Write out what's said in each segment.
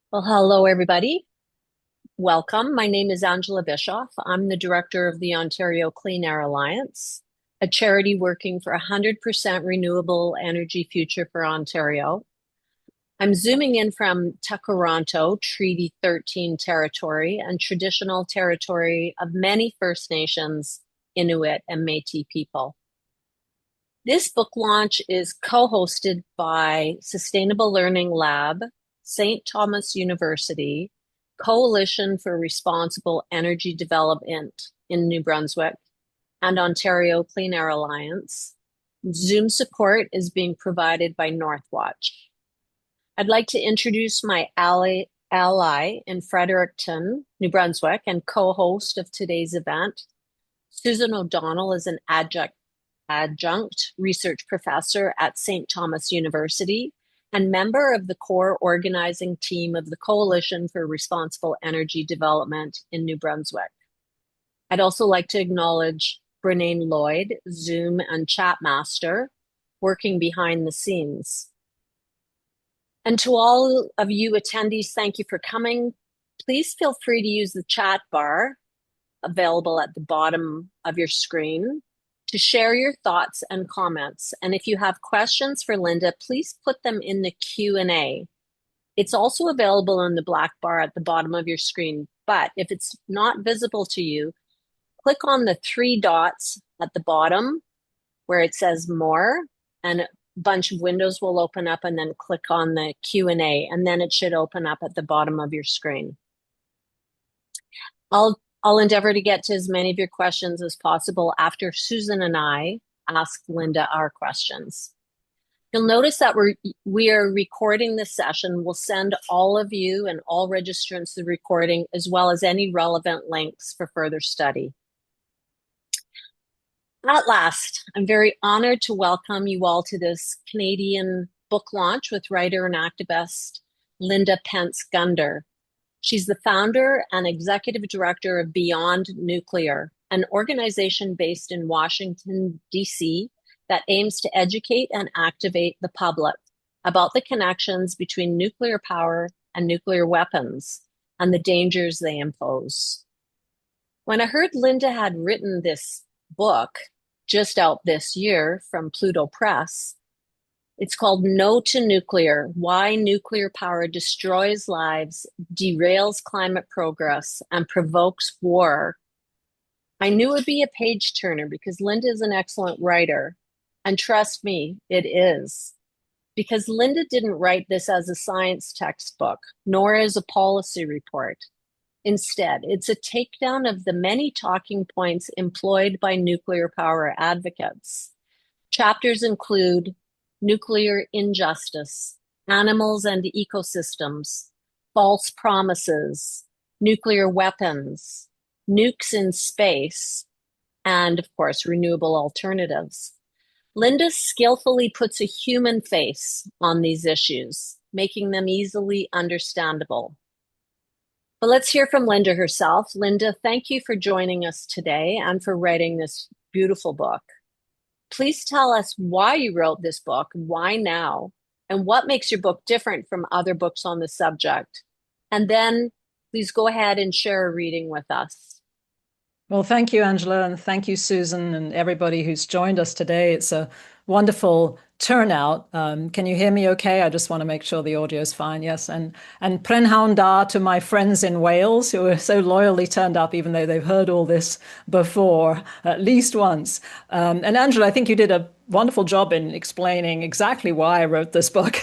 Well, hello, everybody. Welcome. My name is Angela Bischoff. I'm the director of the Ontario Clean Air Alliance, a charity working for a 100% renewable energy future for Ontario. I'm zooming in from Tekaronto, Treaty 13 territory and traditional territory of many First Nations, Inuit, and Métis people. This book launch is co-hosted by Sustainable Learning Lab, St. Thomas University, Coalition for Responsible Energy Development in New Brunswick, and Ontario Clean Air Alliance. Zoom support is being provided by Northwatch. I'd like to introduce my ally in Fredericton, New Brunswick, and co-host of today's event. Susan O'Donnell is an adjunct research professor at St. Thomas University and member of the core organizing team of the Coalition for Responsible Energy Development in New Brunswick. I'd also like to acknowledge Brenane Lloyd, Zoom and chat master, working behind the scenes. And to all of you attendees, thank you for coming. Please feel free to use the chat bar available at the bottom of your screen to share your thoughts and comments. And if you have questions for Linda, please put them in the Q&A. It's also available in the black bar at the bottom of your screen. But if it's not visible to you, click on the three dots at the bottom where it says more, and a bunch of windows will open up, and then click on the Q&A, and then it should open up at the bottom of your screen. I'll endeavor to get to as many of your questions as possible after Susan and I ask Linda our questions. You'll notice that we are recording this session. We'll send all of you and all registrants the recording, as well as any relevant links for further study. At last, I'm very honored to welcome you all to this Canadian book launch with writer and activist Linda Pentz Gunter. She's the founder and executive director of Beyond Nuclear, an organization based in Washington, D.C., that aims to educate and activate the public about the connections between nuclear power and nuclear weapons and the dangers they impose. When I heard Linda had written this book just out this year from Pluto Press, it's called No to Nuclear: Why Nuclear Power Destroys Lives, Derails Climate Progress, and Provokes War. I knew it would be a page turner because Linda is an excellent writer. And trust me, it is. Because Linda didn't write this as a science textbook, nor as a policy report. Instead, it's a takedown of the many talking points employed by nuclear power advocates. Chapters include nuclear injustice, animals and ecosystems, false promises, nuclear weapons, nukes in space, and of course, renewable alternatives. Linda skillfully puts a human face on these issues, making them easily understandable. But let's hear from Linda herself. Linda, thank you for joining us today and for writing this beautiful book. Please tell us why you wrote this book, why now, and what makes your book different from other books on the subject. And then please go ahead and share a reading with us. Well, thank you, Angela, and thank you, Susan, and everybody who's joined us today. It's a wonderful turnout. Can you hear me okay? I just want to make sure the audio is fine. Yes. And Prenhawn da to my friends in Wales who are so loyally turned up, even though they've heard all this before, at least once. And Angela, I think you did a wonderful job in explaining exactly why I wrote this book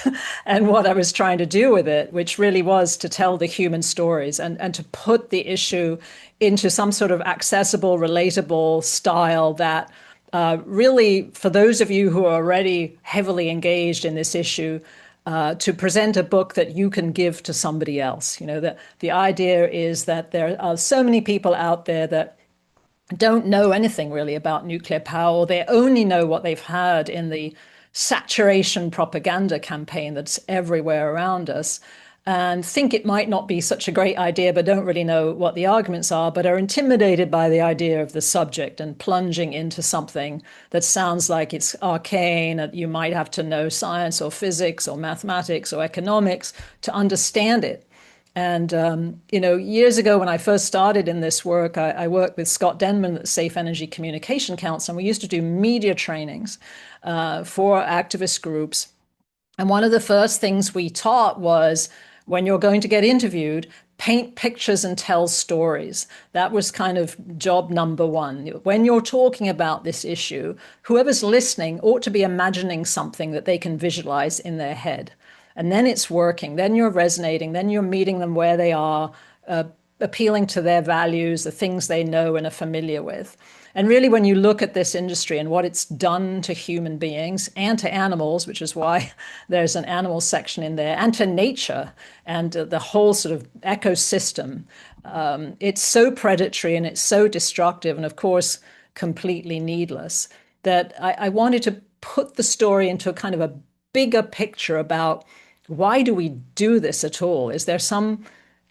and what I was trying to do with it, which really was to tell the human stories and to put the issue into some sort of accessible, relatable style that really, for those of you who are already heavily engaged in this issue, to present a book that you can give to somebody else. You know, that the idea is that there are so many people out there that don't know anything really about nuclear power, or they only know what they've heard in the saturation propaganda campaign that's everywhere around us, and think it might not be such a great idea, but don't really know what the arguments are, but are intimidated by the idea of the subject and plunging into something that sounds like it's arcane, that you might have to know science or physics or mathematics or economics to understand it. And, years ago when I first started in this work, I worked with Scott Denman at the Safe Energy Communication Council, and we used to do media trainings for activist groups. And one of the first things we taught was when you're going to get interviewed, paint pictures and tell stories. That was kind of job number one. When you're talking about this issue, whoever's listening ought to be imagining something that they can visualize in their head. And then it's working. Then you're resonating. Then you're meeting them where they are, appealing to their values, the things they know and are familiar with. And really, when you look at this industry and what it's done to human beings and to animals, which is why there's an animal section in there, and to nature and the whole sort of ecosystem, it's so predatory and it's so destructive and, of course, completely needless that I wanted to put the story into a kind of a bigger picture about why do we do this at all? Is there some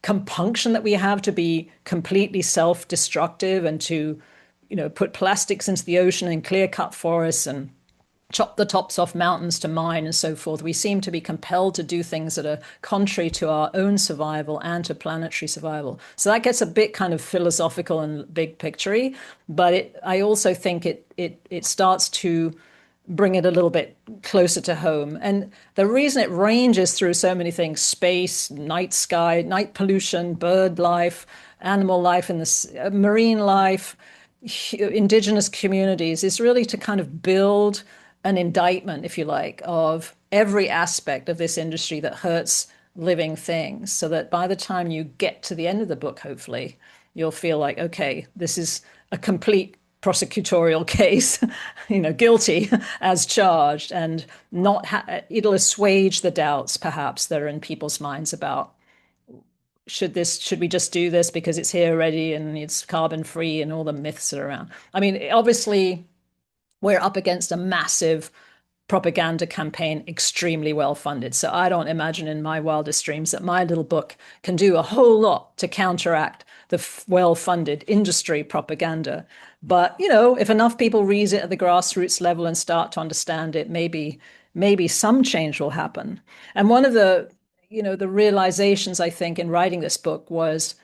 compunction that we have to be completely self-destructive and to put plastics into the ocean and clear cut forests and chop the tops off mountains to mine and so forth? We seem to be compelled to do things that are contrary to our own survival and to planetary survival. So that gets a bit kind of philosophical and big picturey, but I also think it starts to bring it a little bit closer to home. And the reason it ranges through so many things, space, night sky, night pollution, bird life, animal life, and the marine life, Indigenous communities, is really to kind of build an indictment, if you like, of every aspect of this industry that hurts living things, so that by the time you get to the end of the book, hopefully, you'll feel like, okay, this is a complete prosecutorial case, guilty as charged, and it'll assuage the doubts perhaps that are in people's minds about should we just do this because it's here already and it's carbon free and all the myths that are around. I mean, obviously we're up against a massive propaganda campaign, extremely well funded. So I don't imagine in my wildest dreams that my little book can do a whole lot to counteract the well funded industry propaganda. But, if enough people read it at the grassroots level and start to understand it, maybe some change will happen. And one of the realizations, I think, in writing this book was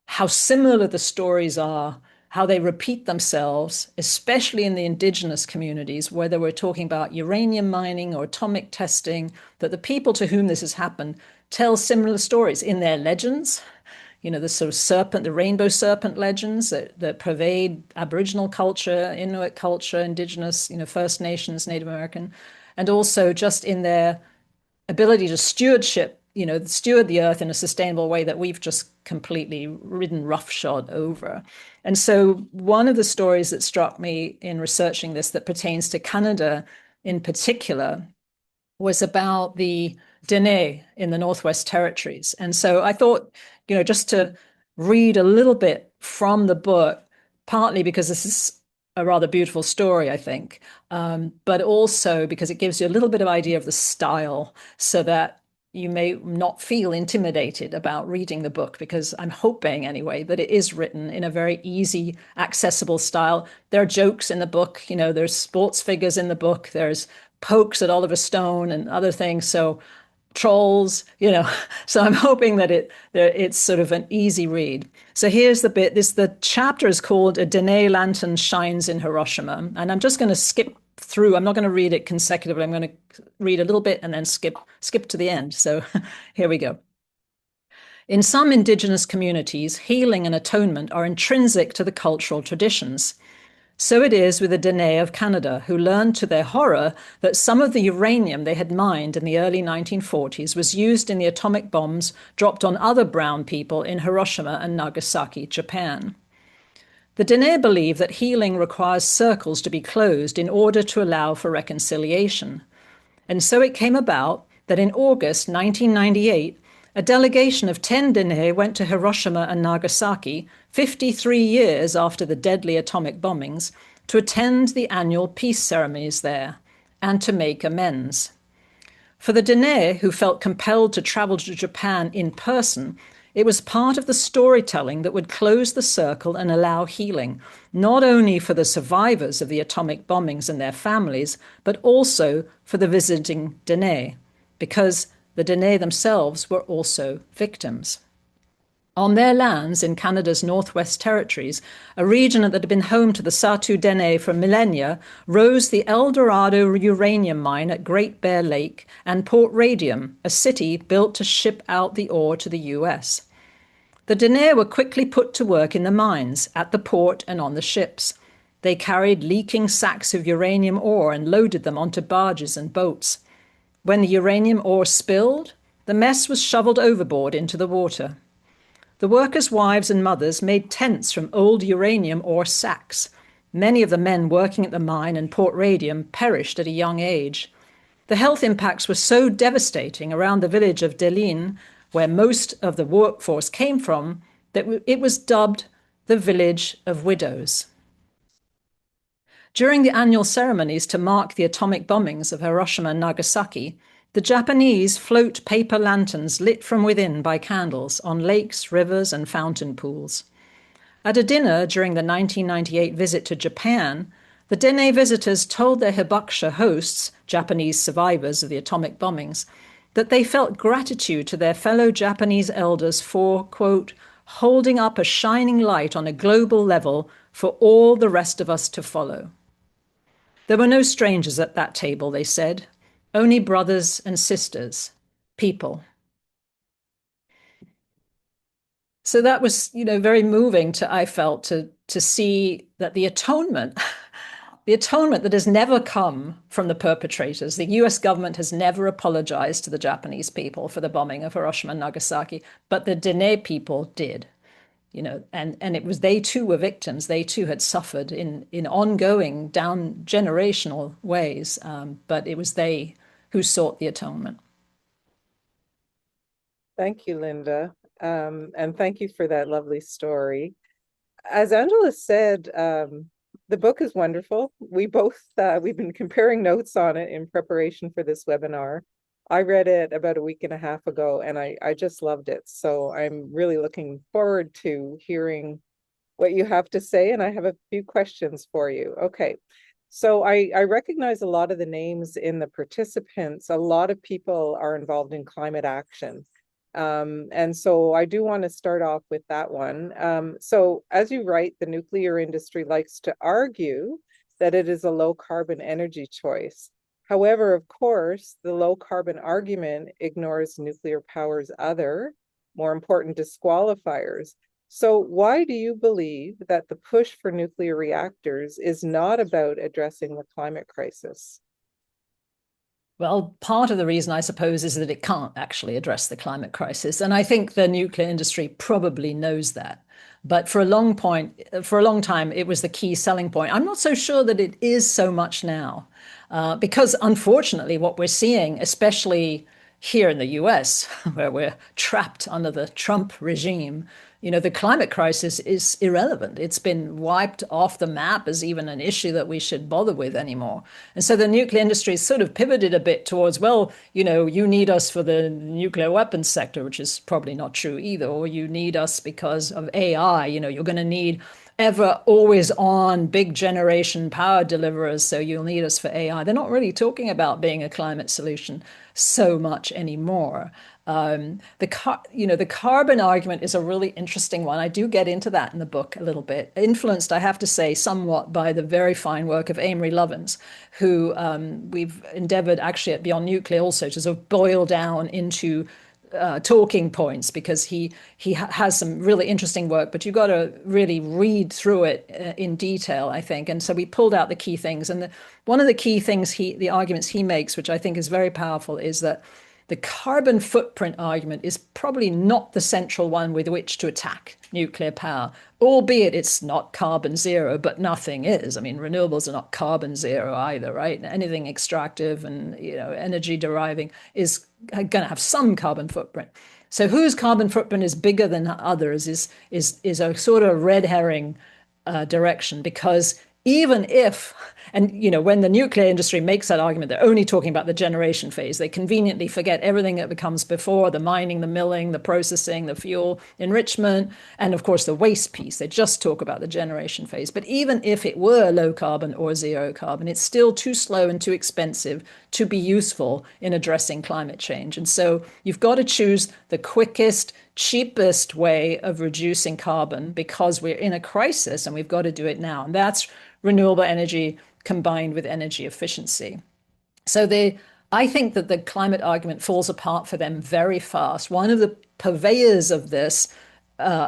how similar the stories are, how they repeat themselves, especially in the indigenous communities, whether we're talking about uranium mining or atomic testing, that the people to whom this has happened tell similar stories in their legends. The sort of serpent, the rainbow serpent legends that pervade Aboriginal culture, Inuit culture, Indigenous, First Nations, Native American, and also just in their ability to steward the earth in a sustainable way that we've just completely ridden roughshod over. And so one of the stories that struck me in researching this that pertains to Canada in particular was about the Dene in the Northwest Territories. And so I thought, just to read a little bit from the book, partly because this is a rather beautiful story, I think, but also because it gives you a little bit of idea of the style so that you may not feel intimidated about reading the book, because I'm hoping anyway that it is written in a very easy, accessible style. There are jokes in the book, there's sports figures in the book, there's pokes at Oliver Stone and other things. So trolls, so I'm hoping that it's sort of an easy read. So here's the bit. The chapter is called A Dene Lantern Shines in Hiroshima. And I'm just going to skip through. I'm not going to read it consecutively. I'm going to read a little bit and then skip to the end. So here we go. In some Indigenous communities, healing and atonement are intrinsic to the cultural traditions. So it is with the Dene of Canada, who learned to their horror that some of the uranium they had mined in the early 1940s was used in the atomic bombs dropped on other brown people in Hiroshima and Nagasaki, Japan. The Dene believe that healing requires circles to be closed in order to allow for reconciliation. And so it came about that in August 1998, a delegation of 10 Dene went to Hiroshima and Nagasaki, 53 years after the deadly atomic bombings, to attend the annual peace ceremonies there and to make amends. For the Dene, who felt compelled to travel to Japan in person, it was part of the storytelling that would close the circle and allow healing, not only for the survivors of the atomic bombings and their families, but also for the visiting Dene, because the Dene themselves were also victims. On their lands in Canada's Northwest Territories, a region that had been home to the Satu Dene for millennia, rose the El Dorado uranium mine at Great Bear Lake and Port Radium, a city built to ship out the ore to the US. The Dene were quickly put to work in the mines, at the port and on the ships. They carried leaking sacks of uranium ore and loaded them onto barges and boats. When the uranium ore spilled, the mess was shoveled overboard into the water. The workers' wives and mothers made tents from old uranium ore sacks. Many of the men working at the mine and Port Radium perished at a young age. The health impacts were so devastating around the village of Delin, where most of the workforce came from, that it was dubbed the Village of Widows. During the annual ceremonies to mark the atomic bombings of Hiroshima and Nagasaki, the Japanese float paper lanterns lit from within by candles on lakes, rivers, and fountain pools. At a dinner during the 1998 visit to Japan, the Dene visitors told their hibakusha hosts, Japanese survivors of the atomic bombings, that they felt gratitude to their fellow Japanese elders for, quote, holding up a shining light on a global level for all the rest of us to follow. There were no strangers at that table, they said, only brothers and sisters, people. So that was, very moving I felt to see that the atonement that has never come from the perpetrators. The US government has never apologized to the Japanese people for the bombing of Hiroshima and Nagasaki, but the Dene people did. And it was they too were victims. They too had suffered in ongoing down generational ways, but it was they who sought the atonement. Thank you, Linda. And thank you for that lovely story. As Angela said, the book is wonderful. We've been comparing notes on it in preparation for this webinar. I read it about a week and a half ago, and I just loved it. So I'm really looking forward to hearing what you have to say, and I have a few questions for you. Okay. So I recognize a lot of the names in the participants. A lot of people are involved in climate action. And so I do want to start off with that one. So as you write, the nuclear industry likes to argue that it is a low carbon energy choice. However, of course, the low carbon argument ignores nuclear power's other, more important disqualifiers. So why do you believe that the push for nuclear reactors is not about addressing the climate crisis? Well, part of the reason, I suppose, is that it can't actually address the climate crisis. And I think the nuclear industry probably knows that. But for a long time, it was the key selling point. I'm not so sure that it is so much now, because unfortunately, what we're seeing, especially here in the US, where we're trapped under the Trump regime, the climate crisis is irrelevant. It's been wiped off the map as even an issue that we should bother with anymore. And so the nuclear industry has sort of pivoted a bit towards, well, you need us for the nuclear weapons sector, which is probably not true either, or you need us because of AI. You're going to need ever always on big generation power deliverers, so you'll need us for AI. They're not really talking about being a climate solution so much anymore. The carbon argument is a really interesting one. I do get into that in the book a little bit, influenced, I have to say, somewhat by the very fine work of Amory Lovins, who we've endeavored actually at Beyond Nuclear also to sort of boil down into talking points, because he has some really interesting work, but you've got to really read through it in detail, I think. And so we pulled out the key things. And one of the key things the arguments he makes, which I think is very powerful, is that the carbon footprint argument is probably not the central one with which to attack nuclear power, albeit it's not carbon zero, but nothing is. I mean, renewables are not carbon zero either, right? Anything extractive and energy deriving is going to have some carbon footprint. So whose carbon footprint is bigger than others is a sort of red herring direction, because even if, and when the nuclear industry makes that argument, they're only talking about the generation phase. They conveniently forget everything that becomes before: the mining, the milling, the processing, the fuel enrichment, and of course the waste piece. They just talk about the generation phase. But even if it were low carbon or zero carbon, it's still too slow and too expensive to be useful in addressing climate change. And so you've got to choose the quickest, cheapest way of reducing carbon because we're in a crisis and we've got to do it now. And that's renewable energy combined with energy efficiency. So I think that the climate argument falls apart for them very fast. One of the purveyors of this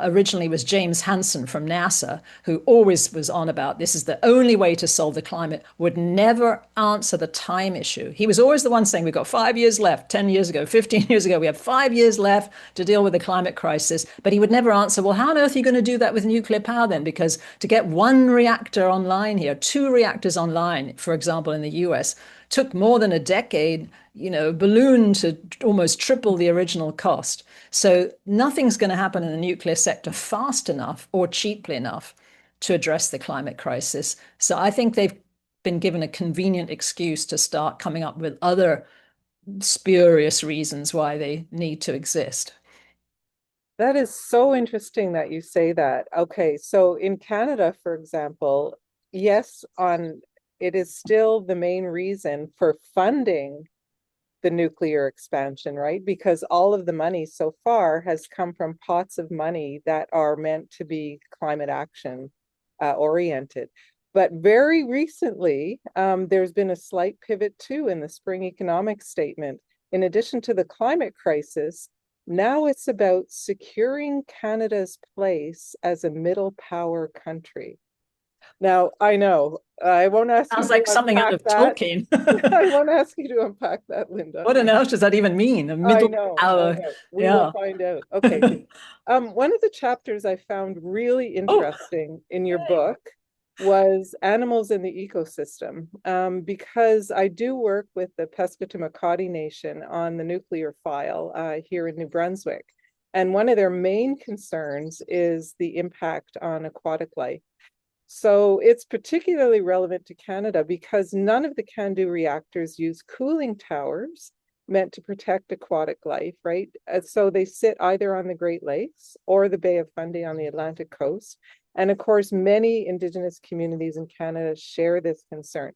originally was James Hansen from NASA, who always was on about this is the only way to solve the climate, would never answer the time issue. He was always the one saying, we've got 5 years left, 10 years ago, 15 years ago, we have 5 years left to deal with the climate crisis. But he would never answer, well, how on earth are you going to do that with nuclear power then? Because to get one reactor online here, 2 reactors online, for example, in the US, took more than a decade, balloon to almost triple the original cost. So nothing's going to happen in the nuclear sector fast enough or cheaply enough to address the climate crisis. So I think they've been given a convenient excuse to start coming up with other spurious reasons why they need to exist. That is so interesting that you say that. Okay, so in Canada, for example, yes, it is still the main reason for funding the nuclear expansion, right? Because all of the money so far has come from pots of money that are meant to be climate action oriented. But very recently, there's been a slight pivot too in the spring economic statement. In addition to the climate crisis, now it's about securing Canada's place as a middle power country. Now, I know, I won't ask you Sounds to like something out unpack of that. Tolkien. I won't ask you to unpack that, Linda. What on earth does that even mean? A I middle know, I hour. know. We will Yeah. find out. Okay. One of the chapters I found really Oh, interesting in your book was animals in the ecosystem, because I do work with the Pescatamakati Nation on the nuclear file here in New Brunswick. And one of their main concerns is the impact on aquatic life. So it's particularly relevant to Canada because none of the CANDU reactors use cooling towers meant to protect aquatic life, right? So they sit either on the Great Lakes or the Bay of Fundy on the Atlantic coast. And of course, many Indigenous communities in Canada share this concern.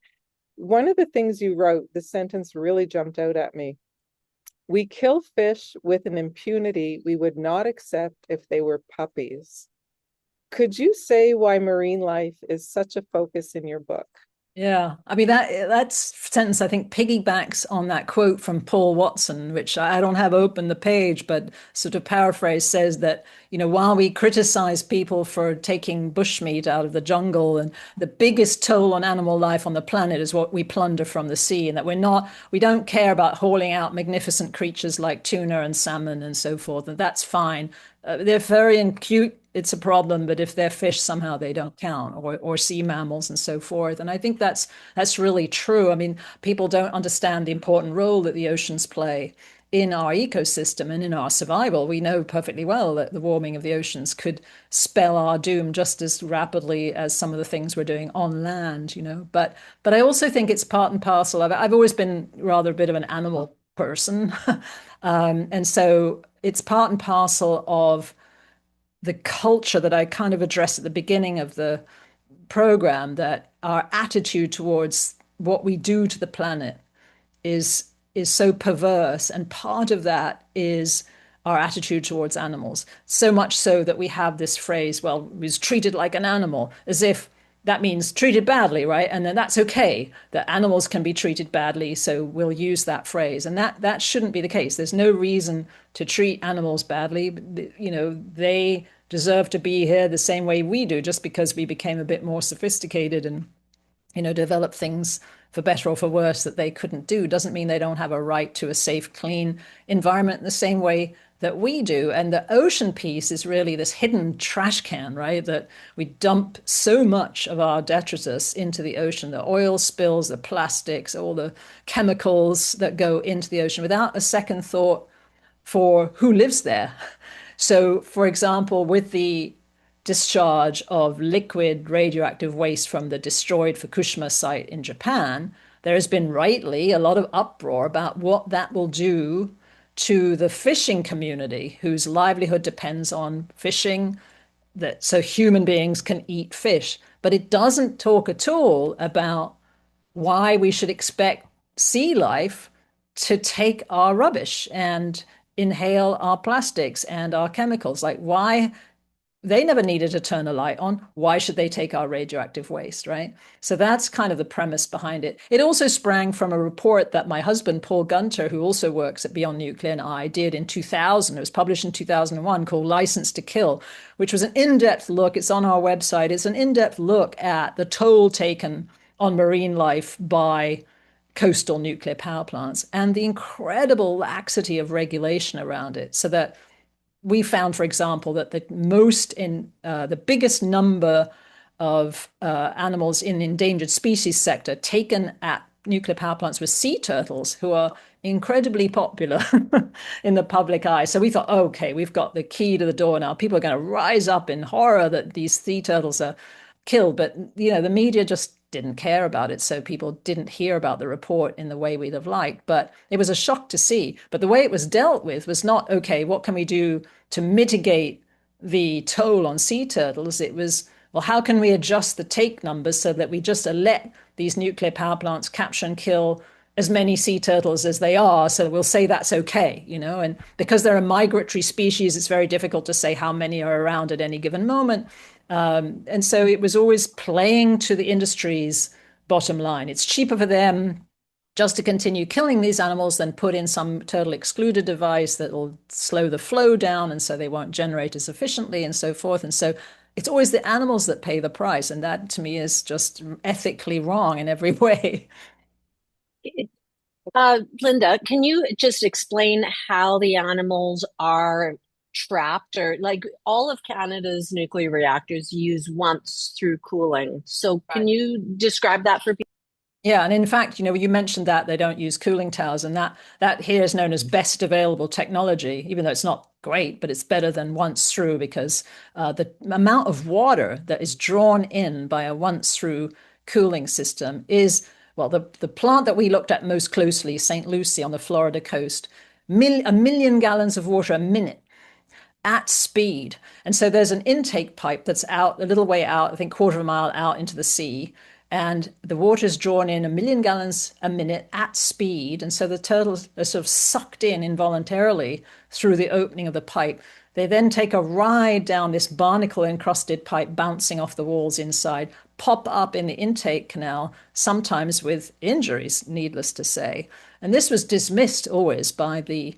One of the things you wrote, the sentence really jumped out at me. We kill fish with an impunity we would not accept if they were puppies. Could you say why marine life is such a focus in your book? yeah. I mean, that sentence, I think, piggybacks on that quote from Paul Watson, which I don't have open the page, but sort of paraphrase says that, while we criticize people for taking bushmeat out of the jungle, and the biggest toll on animal life on the planet is what we plunder from the sea, and that we don't care about hauling out magnificent creatures like tuna and salmon and so forth, and that's fine. They're very cute. It's a problem, but if they're fish, somehow they don't count, or sea mammals and so forth. And I think that's really true. I mean, people don't understand the important role that the oceans play in our ecosystem and in our survival. We know perfectly well that the warming of the oceans could spell our doom just as rapidly as some of the things we're doing on land, But I also think it's part and parcel. I've always been rather a bit of an animal person. And so it's part and parcel of the culture that I kind of addressed at the beginning of the program, that our attitude towards what we do to the planet is so perverse, and part of that is our attitude towards animals. So much so that we have this phrase, well, was treated like an animal, as if that means treated badly, right? And then that's okay, that animals can be treated badly, so we'll use that phrase. And that shouldn't be the case. There's no reason to treat animals badly. They deserve to be here the same way we do, just because we became a bit more sophisticated and developed things for better or for worse that they couldn't do doesn't mean they don't have a right to a safe, clean environment in the same way that we do. And the ocean piece is really this hidden trash can, right? That we dump so much of our detritus into the ocean, the oil spills, the plastics, all the chemicals that go into the ocean without a second thought for who lives there. So, for example, with the discharge of liquid radioactive waste from the destroyed Fukushima site in Japan, there has been rightly a lot of uproar about what that will do to the fishing community whose livelihood depends on fishing, that so human beings can eat fish. But it doesn't talk at all about why we should expect sea life to take our rubbish. And inhale our plastics and our chemicals. Like, why? They never needed to turn a light on. Why should they take our radioactive waste, right? So that's kind of the premise behind it. It also sprang from a report that my husband, Paul Gunter, who also works at Beyond Nuclear, and I did in 2000. It was published in 2001, called License to Kill, which was an in-depth look. It's on our website. It's an in-depth look at the toll taken on marine life by coastal nuclear power plants and the incredible laxity of regulation around it, so that we found, for example, that the biggest number of animals in the endangered species sector taken at nuclear power plants were sea turtles, who are incredibly popular in the public eye. So we thought, okay, we've got the key to the door now. People are going to rise up in horror that these sea turtles are killed. But, the media just didn't care about it. So people didn't hear about the report in the way we'd have liked. But it was a shock to see. But the way it was dealt with was not, okay, what can we do to mitigate the toll on sea turtles? It was, well, how can we adjust the take numbers so that we just let these nuclear power plants capture and kill as many sea turtles as they are, so we'll say that's okay, and because they're a migratory species, it's very difficult to say how many are around at any given moment. And so it was always playing to the industry's bottom line. It's cheaper for them just to continue killing these animals than put in some turtle excluder device that will slow the flow down, and so they won't generate as efficiently and so forth. And so it's always the animals that pay the price. And that, to me, is just ethically wrong in every way. Linda, can you just explain how the animals are trapped, or like all of Canada's nuclear reactors use once through cooling? So can you describe that for people? Yeah, and in fact, you mentioned that they don't use cooling towers, and that here is known as best available technology, even though it's not great, but it's better than once through, because the amount of water that is drawn in by a once through cooling system is, well, the plant that we looked at most closely, St. Lucie on the Florida coast, a million gallons of water a minute at speed. And so there's an intake pipe that's out a little way out, I think quarter of a mile out into the sea. And the water is drawn in a million gallons a minute at speed. And so the turtles are sort of sucked in involuntarily through the opening of the pipe. They then take a ride down this barnacle encrusted pipe, bouncing off the walls inside, pop up in the intake canal, sometimes with injuries, needless to say. And this was dismissed always by the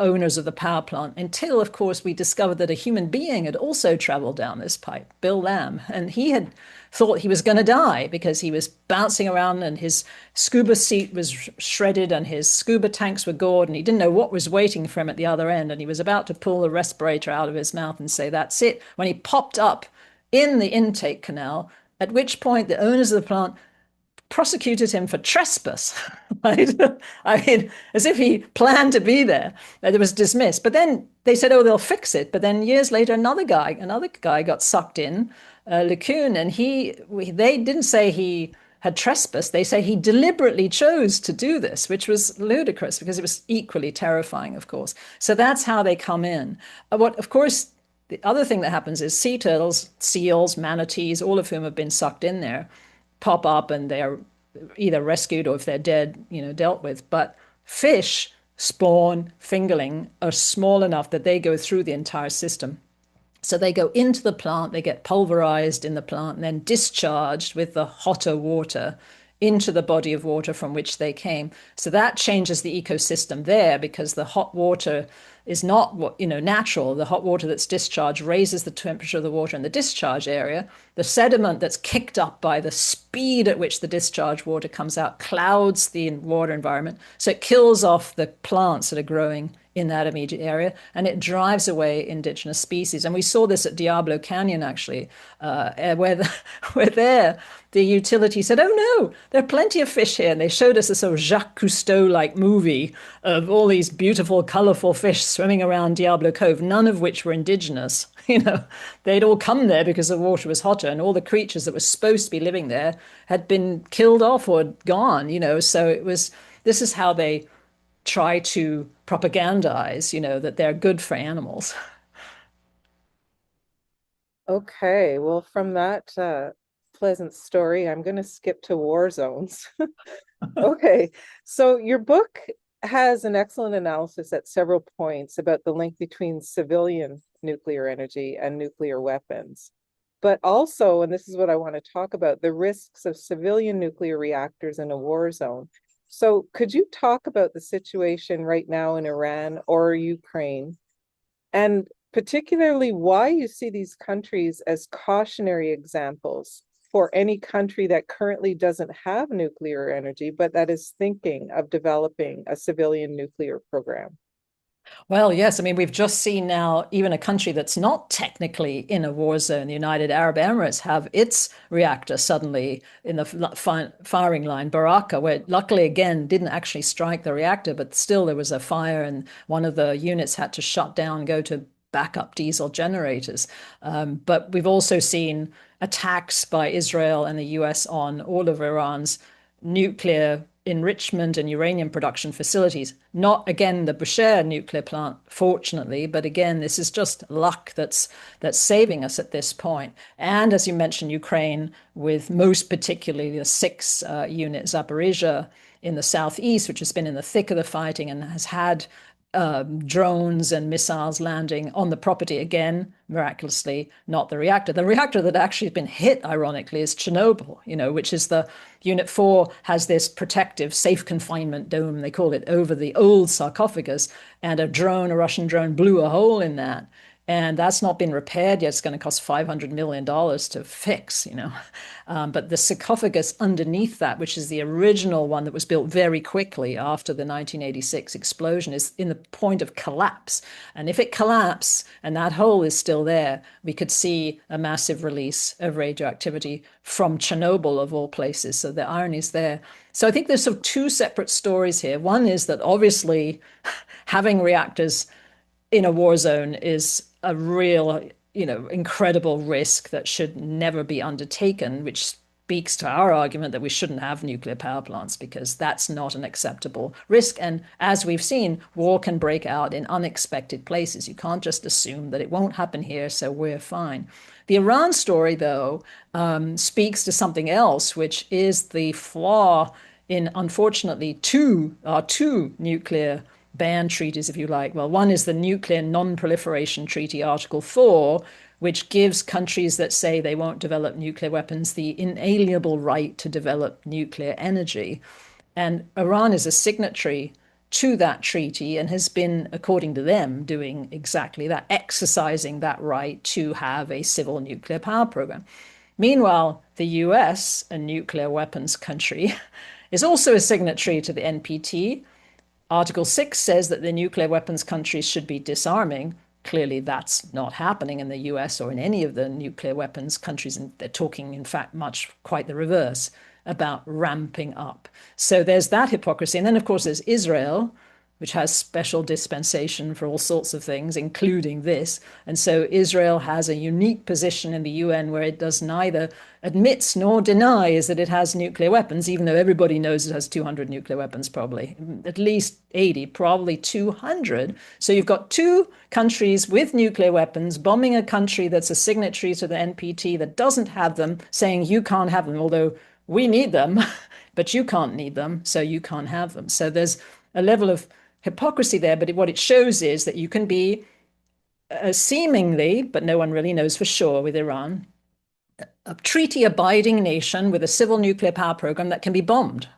owners of the power plant, until, of course, we discovered that a human being had also traveled down this pipe, Bill Lamb, and he had thought he was going to die because he was bouncing around and his scuba seat was shredded and his scuba tanks were gored, and he didn't know what was waiting for him at the other end, and he was about to pull the respirator out of his mouth and say, that's it, when he popped up in the intake canal, at which point the owners of the plant prosecuted him for trespass, right? I mean, as if he planned to be there. It was dismissed. But then they said, oh, they'll fix it. But then years later, another guy got sucked in, LeCun, and they didn't say he had trespassed. They say he deliberately chose to do this, which was ludicrous because it was equally terrifying, of course. So that's how they come in. Of course, the other thing that happens is sea turtles, seals, manatees, all of whom have been sucked in there, pop up and they're either rescued or, if they're dead, dealt with. But fish spawn, fingerling, are small enough that they go through the entire system. So they go into the plant, they get pulverized in the plant, and then discharged with the hotter water into the body of water from which they came. So that changes the ecosystem there, because the hot water is not natural. The hot water that's discharged raises the temperature of the water in the discharge area. The sediment that's kicked up by the speed at which the discharge water comes out clouds the water environment. So it kills off the plants that are growing in that immediate area, and it drives away indigenous species. And we saw this at Diablo Canyon, actually, where the utility said, oh no, there are plenty of fish here. And they showed us a sort of Jacques Cousteau-like movie of all these beautiful, colorful fish swimming around Diablo Cove, none of which were indigenous. They'd all come there because the water was hotter, and all the creatures that were supposed to be living there had been killed off or gone, so this is how they try to propagandize, that they're good for animals. Okay, well, from that pleasant story, I'm going to skip to war zones. Okay, so your book has an excellent analysis at several points about the link between civilian nuclear energy and nuclear weapons. But also, and this is what I want to talk about, the risks of civilian nuclear reactors in a war zone. So could you talk about the situation right now in Iran or Ukraine, and particularly why you see these countries as cautionary examples for any country that currently doesn't have nuclear energy, but that is thinking of developing a civilian nuclear program? Well, yes. I mean, we've just seen now even a country that's not technically in a war zone, the United Arab Emirates, have its reactor suddenly in the firing line, Baraka, where luckily, again, didn't actually strike the reactor, but still there was a fire and one of the units had to shut down, go to backup diesel generators. But we've also seen attacks by Israel and the US on all of Iran's nuclear enrichment and uranium production facilities. Not again the Bushehr nuclear plant, fortunately, but again, this is just luck that's saving us at this point. And as you mentioned, Ukraine, with most particularly the 6-unit Zaporizhia in the southeast, which has been in the thick of the fighting and has had drones and missiles landing on the property again, miraculously, not the reactor. The reactor that actually has been hit, ironically, is Chernobyl, which is the Unit 4 has this protective safe confinement dome, they call it, over the old sarcophagus, and a Russian drone blew a hole in that. And that's not been repaired yet. It's going to cost $500 million to fix, But the sarcophagus underneath that, which is the original one that was built very quickly after the 1986 explosion, is in the point of collapse. And if it collapses and that hole is still there, we could see a massive release of radioactivity from Chernobyl, of all places. So the irony is there. So I think there's sort of two separate stories here. One is that obviously having reactors in a war zone is a real, incredible risk that should never be undertaken, which speaks to our argument that we shouldn't have nuclear power plants because that's not an acceptable risk. And as we've seen, war can break out in unexpected places. You can't just assume that it won't happen here, so we're fine. The Iran story, though, speaks to something else, which is the flaw in, unfortunately, two nuclear ban treaties, if you like. Well, one is the Nuclear Non-Proliferation Treaty, Article 4, which gives countries that say they won't develop nuclear weapons the inalienable right to develop nuclear energy. And Iran is a signatory to that treaty and has been, according to them, doing exactly that, exercising that right to have a civil nuclear power program. Meanwhile, the US, a nuclear weapons country, is also a signatory to the NPT. Article 6 says that the nuclear weapons countries should be disarming. Clearly, that's not happening in the US or in any of the nuclear weapons countries. And they're talking, in fact, quite the reverse about ramping up. So there's that hypocrisy. And then, of course, there's Israel, which has special dispensation for all sorts of things, including this. And so Israel has a unique position in the UN where it does neither admits nor denies that it has nuclear weapons, even though everybody knows it has 200 nuclear weapons, probably, at least 80, probably 200. So you've got two countries with nuclear weapons bombing a country that's a signatory to the NPT that doesn't have them, saying you can't have them, although we need them, but you can't need them, so you can't have them. So there's a level of hypocrisy there, but what it shows is that you can be seemingly, but no one really knows for sure with Iran, a treaty-abiding nation with a civil nuclear power program that can be bombed,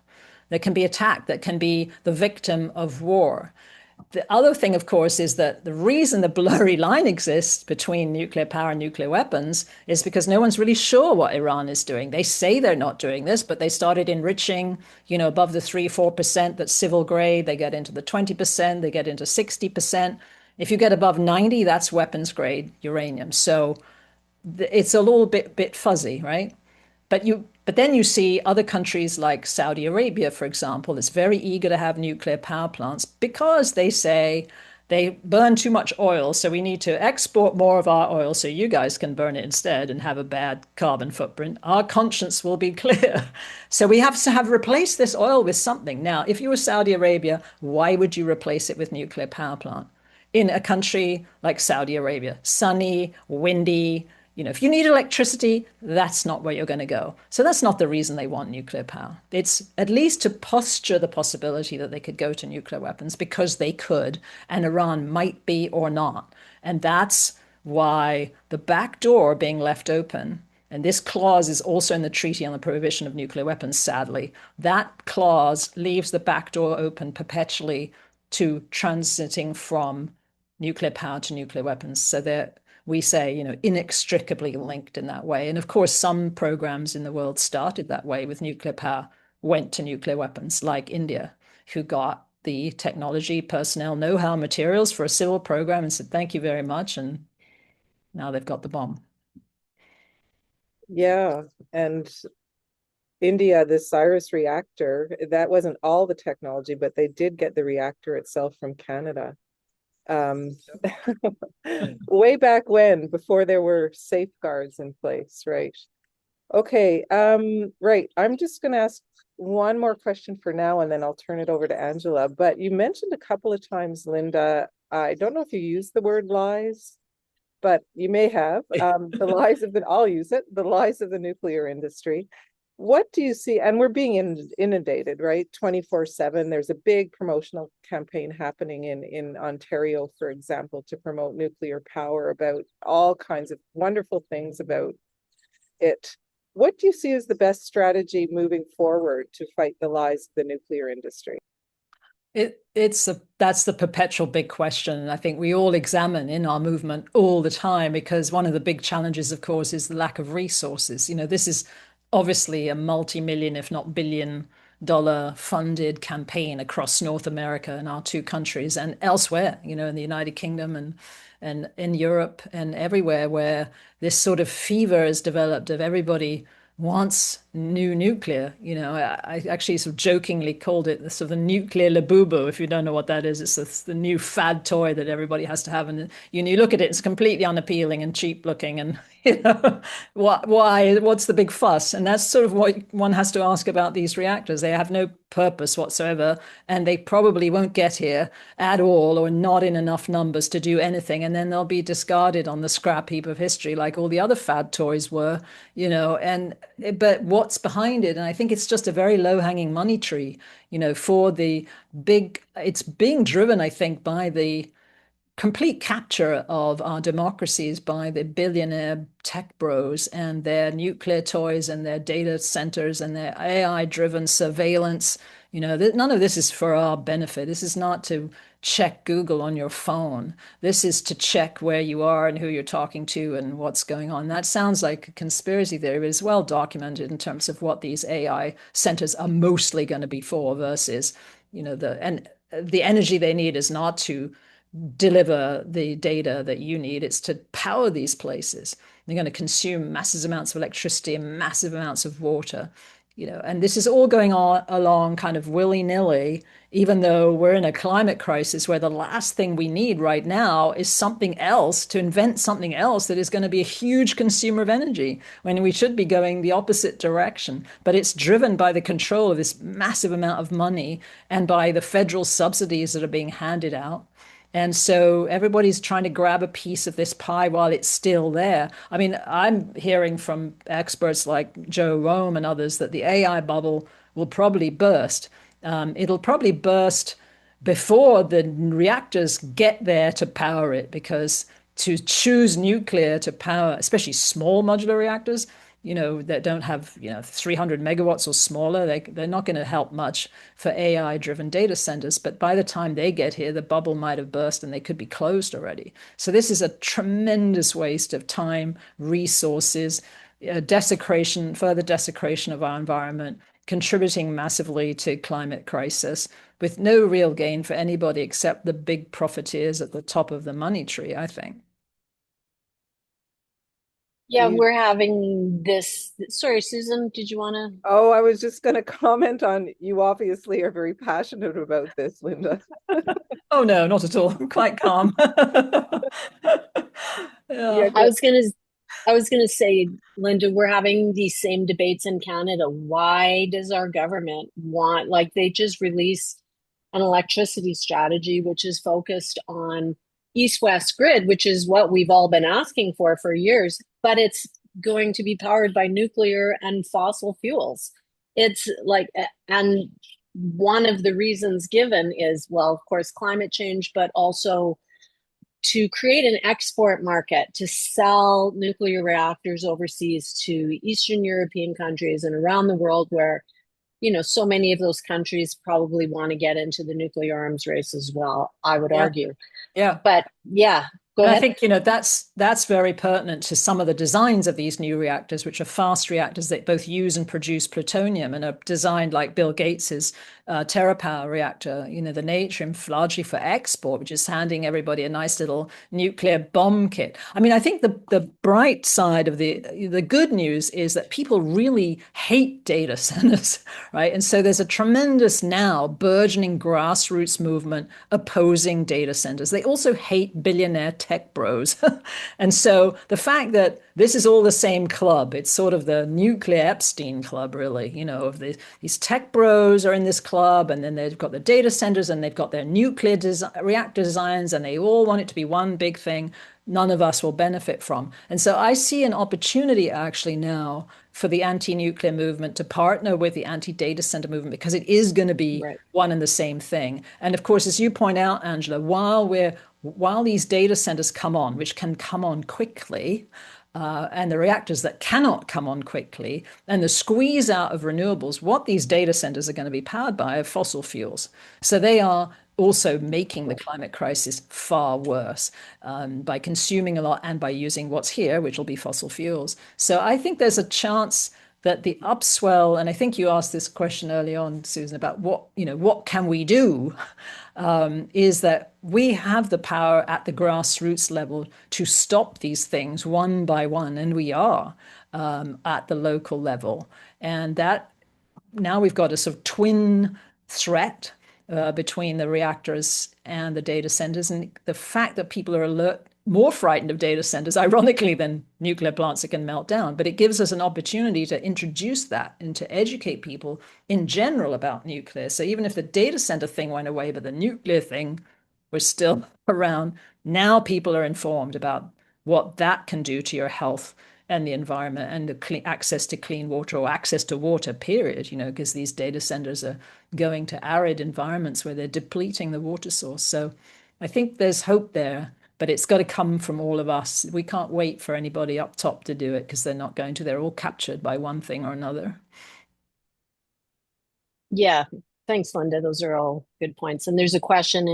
that can be attacked, that can be the victim of war. The other thing, of course, is that the reason the blurry line exists between nuclear power and nuclear weapons is because no one's really sure what Iran is doing. They say they're not doing this, but they started enriching, above the 3-4% that's civil grade. They get into the 20%, they get into 60%. If you get above 90, that's weapons grade uranium. So it's a little bit fuzzy, right? But then you see other countries like Saudi Arabia, for example, that's very eager to have nuclear power plants because they say they burn too much oil, so we need to export more of our oil so you guys can burn it instead and have a bad carbon footprint. Our conscience will be clear. So we have to replaced this oil with something. Now, if you were Saudi Arabia, why would you replace it with nuclear power plant? In a country like Saudi Arabia, sunny, windy, if you need electricity, that's not where you're going to go. So that's not the reason they want nuclear power. It's at least to posture the possibility that they could go to nuclear weapons because they could, and Iran might be or not. And that's why the back door being left open, and this clause is also in the Treaty on the Prohibition of Nuclear Weapons, sadly, that clause leaves the back door open perpetually to transiting from nuclear power to nuclear weapons. So we say, inextricably linked in that way. And of course, some programs in the world started that way with nuclear power, went to nuclear weapons, like India, who got the technology, personnel, know-how, materials for a civil program and said, thank you very much. And now they've got the bomb. Yeah. And India, the Cyrus reactor, that wasn't all the technology, but they did get the reactor itself from Canada. Way back when, before there were safeguards in place, right? Okay, right. I'm just going to ask one more question for now, and then I'll turn it over to Angela. But you mentioned a couple of times, Linda, I don't know if you used the word lies, but you may have. The lies of I'll use it, the lies of the nuclear industry. What do you see? And we're being inundated, right? 24/7. There's a big promotional campaign happening in Ontario, for example, to promote nuclear power, about all kinds of wonderful things about it. What do you see as the best strategy moving forward to fight the lies of the nuclear industry? That's the perpetual big question. And I think we all examine in our movement all the time, because one of the big challenges, of course, is the lack of resources. This is obviously a multi-million, if not billion-dollar funded campaign across North America and our two countries and elsewhere, in the United Kingdom and in Europe and everywhere, where this sort of fever is developed of everybody wants new nuclear. I actually sort of jokingly called it the sort of the nuclear labubu. If you don't know what that is, it's the new fad toy that everybody has to have. And you look at it, it's completely unappealing and cheap looking. And why? What's the big fuss? And that's sort of what one has to ask about these reactors. They have no purpose whatsoever, and they probably won't get here at all, or not in enough numbers to do anything. And then they'll be discarded on the scrap heap of history, like all the other fad toys were. But what's behind it? And I think it's just a very low-hanging money tree, for the big. It's being driven, I think, by the complete capture of our democracies by the billionaire tech bros and their nuclear toys and their data centers and their AI-driven surveillance. None of this is for our benefit. This is not to check Google on your phone. This is to check where you are and who you're talking to and what's going on. That sounds like a conspiracy theory, but it's well documented in terms of what these AI centers are mostly going to be for versus, the energy they need is not to deliver the data that you need. It's to power these places. They're going to consume massive amounts of electricity and massive amounts of water, and this is all going on along kind of willy-nilly, even though we're in a climate crisis where the last thing we need right now is something else, to invent something else that is going to be a huge consumer of energy, when we should be going the opposite direction. But it's driven by the control of this massive amount of money and by the federal subsidies that are being handed out. And so everybody's trying to grab a piece of this pie while it's still there. I mean, I'm hearing from experts like Joe Rome and others that the AI bubble will probably burst. It'll probably burst before the reactors get there to power it, because to choose nuclear to power, especially small modular reactors, that don't have, 300 megawatts or smaller, they're not going to help much for AI-driven data centers. But by the time they get here, the bubble might have burst and they could be closed already. So this is a tremendous waste of time, resources, further desecration of our environment, contributing massively to climate crisis, with no real gain for anybody except the big profiteers at the top of the money tree, I think. Yeah, we're having this. Sorry, Susan, did you want to? Oh, I was just going to comment on, you obviously are very passionate about this, Linda. Oh, no, not at all. I'm quite calm. Yeah, I was gonna say, Linda, we're having these same debates in Canada. Why does our government want, like, they just released an electricity strategy which is focused on east-west grid, which is what we've all been asking for years. but it's going to be powered by nuclear and fossil fuels. It's like, and one of the reasons given is, well, of course, climate change, but also to create an export market to sell nuclear reactors overseas to Eastern European countries and around the world where, you know, so many of those countries probably want to get into the nuclear arms race as well, I would Yeah. argue. Yeah. But yeah, go And ahead. I think, you know, that's very pertinent to some of the designs of these new reactors, which are fast reactors that both use and produce plutonium and are designed like Bill Gates's TerraPower reactor, you know, the Natrium, largely for export, which is handing everybody a nice little nuclear bomb kit. I mean, I think the bright side of the good news is that people really hate data centers, right? And so there's a tremendous now burgeoning grassroots movement opposing data centers. They also hate billionaire tech bros. And so the fact that this is all the same club, it's sort of the nuclear Epstein club, really, you know, of these tech bros are in this club, and then they've got the data centers and they've got their nuclear reactor designs, and they all want it to be one big thing none of us will benefit from. And so I see an opportunity actually now for the anti-nuclear movement to partner with the anti-data center movement, because it is going to be Right. one and the same thing. And of course, as you point out, Angela, while these data centers come on, which can come on quickly, and the reactors that cannot come on quickly, and the squeeze out of renewables, what these data centers are going to be powered by are fossil fuels. So they are also making the climate crisis far worse by consuming a lot and by using what's here, which will be fossil fuels. So I think there's a chance that the upswell, and I think you asked this question early on, Susan, about what can we do, is that we have the power at the grassroots level to stop these things one by one, and we are at the local level. And that now we've got a sort of twin threat between the reactors and the data centers. And the fact that people are more frightened of data centers, ironically, than nuclear plants that can melt down. But it gives us an opportunity to introduce that and to educate people in general about nuclear. So even if the data center thing went away, but the nuclear thing was still around, now people are informed about what that can do to your health and the environment and the access to clean water, or access to water, period, you know, because these data centers are going to arid environments where they're depleting the water source. So I think there's hope there, but it's got to come from all of us. We can't wait for anybody up top to do it, because they're not going to. They're all captured by one thing or another. Yeah. Thanks, Linda. Those are all good points. And there's a question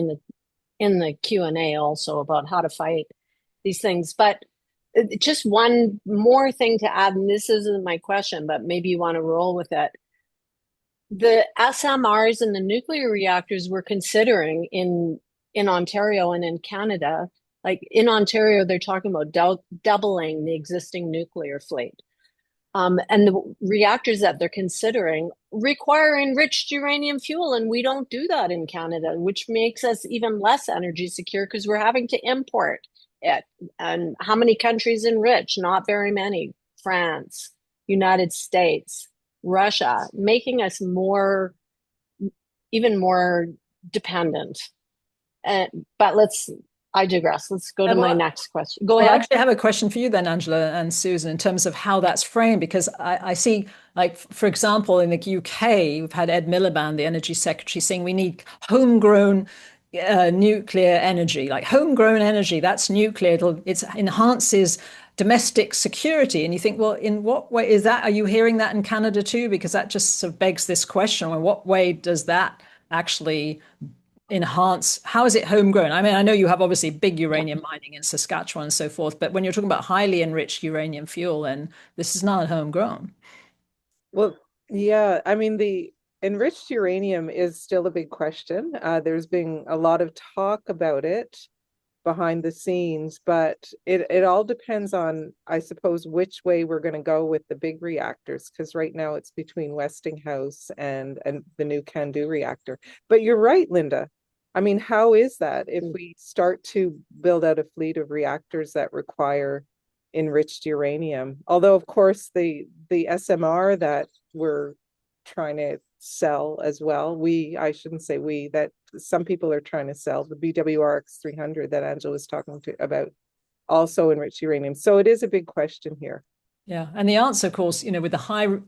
in the Q&A also about how to fight these things. But just one more thing to add, and this isn't my question, but maybe you want to roll with it. The SMRs and the nuclear reactors we're considering in Ontario and in Canada, like in Ontario, they're talking about doubling the existing nuclear fleet. And the reactors that they're considering require enriched uranium fuel, and we don't do that in Canada, which makes us even less energy secure because we're having to import it. And how many countries enrich? Not very many. France, United States, Russia, making us even more dependent. But I digress. Let's go to my next question. Go ahead. I actually have a question for you then, Angela and Susan, in terms of how that's framed, because I see, like, for example, in the UK, we've had Ed Miliband, the energy secretary, saying we need homegrown nuclear energy, like homegrown energy, that's nuclear. It enhances domestic security. And you think, well, in what way is that? Are you hearing that in Canada too? Because that just sort of begs this question. In what way does that actually enhance? How is it homegrown? I mean, I know you have obviously big uranium mining in Saskatchewan and so forth, but when you're talking about highly enriched uranium fuel, then this is not homegrown. Well, yeah, I mean, the enriched uranium is still a big question. There's been a lot of talk about it behind the scenes, but it all depends on, I suppose, which way we're going to go with the big reactors, because right now it's between Westinghouse and the new CANDU reactor. But you're right, Linda. I mean, how is that if we start to build out a fleet of reactors that require enriched uranium? Although, of course, the SMR that we're trying to sell as well, I shouldn't say that some people are trying to sell, the BWRX 300 that Angela was talking about, also enriched uranium. So it is a big question here. Yeah, and the answer, of course, with the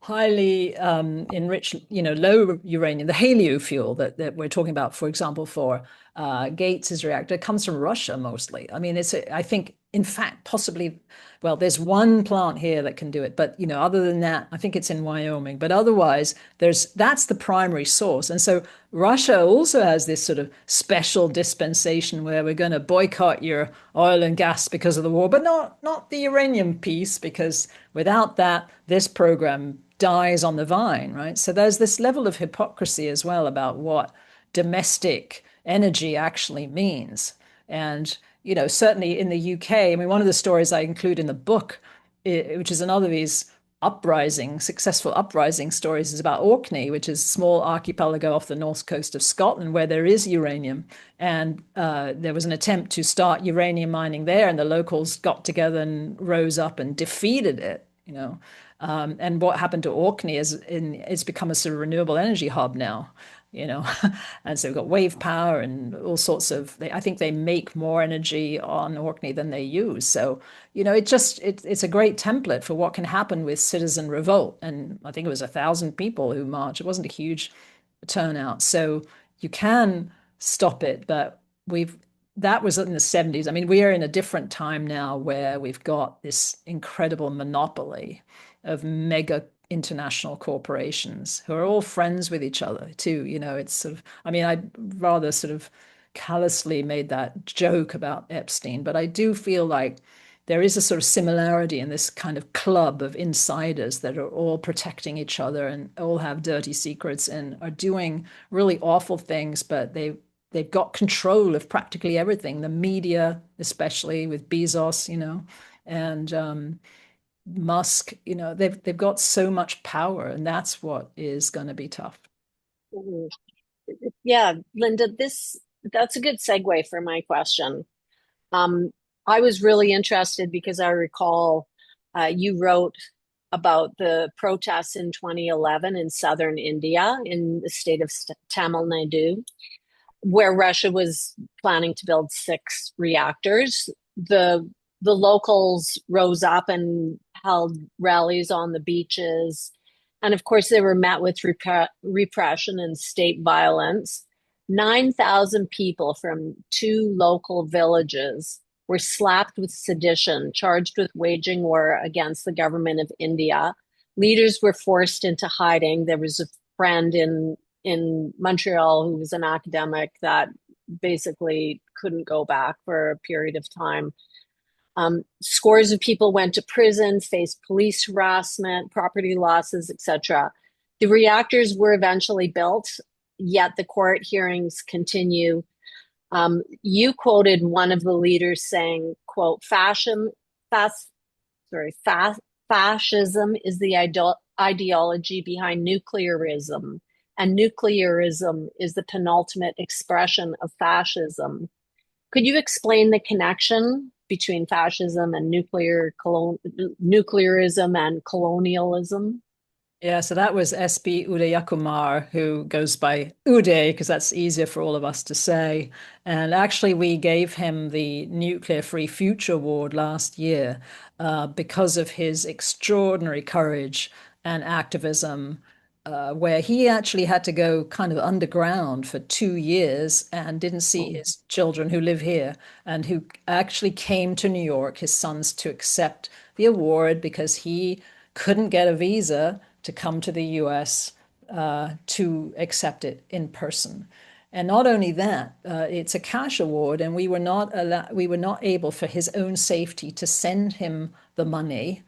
highly enriched, low uranium, the halio fuel that we're talking about, for example, for Gates's reactor, comes from Russia mostly. I mean, I think, in fact, possibly, well, there's one plant here that can do it, but other than that, I think it's in Wyoming. But otherwise, that's the primary source, and so Russia also has this sort of special dispensation where we're going to boycott your oil and gas because of the war, but not the uranium piece, because without that, this program dies on the vine, right? So there's this level of hypocrisy as well about what domestic energy actually means. And, certainly in the UK, I mean, one of the stories I include in the book, which is another of these successful uprising stories, is about Orkney, which is a small archipelago off the north coast of Scotland where there is uranium. And there was an attempt to start uranium mining there, and the locals got together and rose up and defeated it, and what happened to Orkney is it's become a sort of renewable energy hub now, and so we've got wave power and all sorts of. I think they make more energy on Orkney than they use. So it's a great template for what can happen with citizen revolt. And I think it was 1,000 people who marched. It wasn't a huge turnout, so you can stop it, but that was in the 70s. I mean, we are in a different time now where we've got this incredible monopoly of mega international corporations who are all friends with each other too. It's sort of, I mean, I rather sort of callously made that joke about Epstein, but I do feel like there is a sort of similarity in this kind of club of insiders that are all protecting each other and all have dirty secrets and are doing really awful things, but they've got control of practically everything. The media, especially with Bezos, and Musk, they've got so much power, and that's what is going to be tough. Yeah, Linda, that's a good segue for my question. I was really interested because I recall you wrote about the protests in 2011 in southern India, in the state of Tamil Nadu, where Russia was planning to build 6 reactors. The locals rose up and held rallies on the beaches. And of course, they were met with repression and state violence. 9,000 people from 2 local villages were slapped with sedition, charged with waging war against the government of India. Leaders were forced into hiding. There was a friend in Montreal who was an academic that basically couldn't go back for a period of time. Scores of people went to prison, faced police harassment, property losses, etc. The reactors were eventually built, yet the court hearings continue. You quoted one of the leaders saying, quote, fascism is the ideology behind nuclearism, and nuclearism is the penultimate expression of fascism. Could you explain the connection between fascism and nuclearism and colonialism? Yeah, so that was SB Udayakumar, who goes by Uday because that's easier for all of us to say. And actually, we gave him the Nuclear Free Future Award last year because of his extraordinary courage and activism, where he actually had to go kind of underground for 2 years and didn't see his children who live here, and who actually came to New York, his sons, to accept the award because he couldn't get a visa to come to the US to accept it in person. And not only that, it's a cash award, and we were not able, for his own safety, to send him the money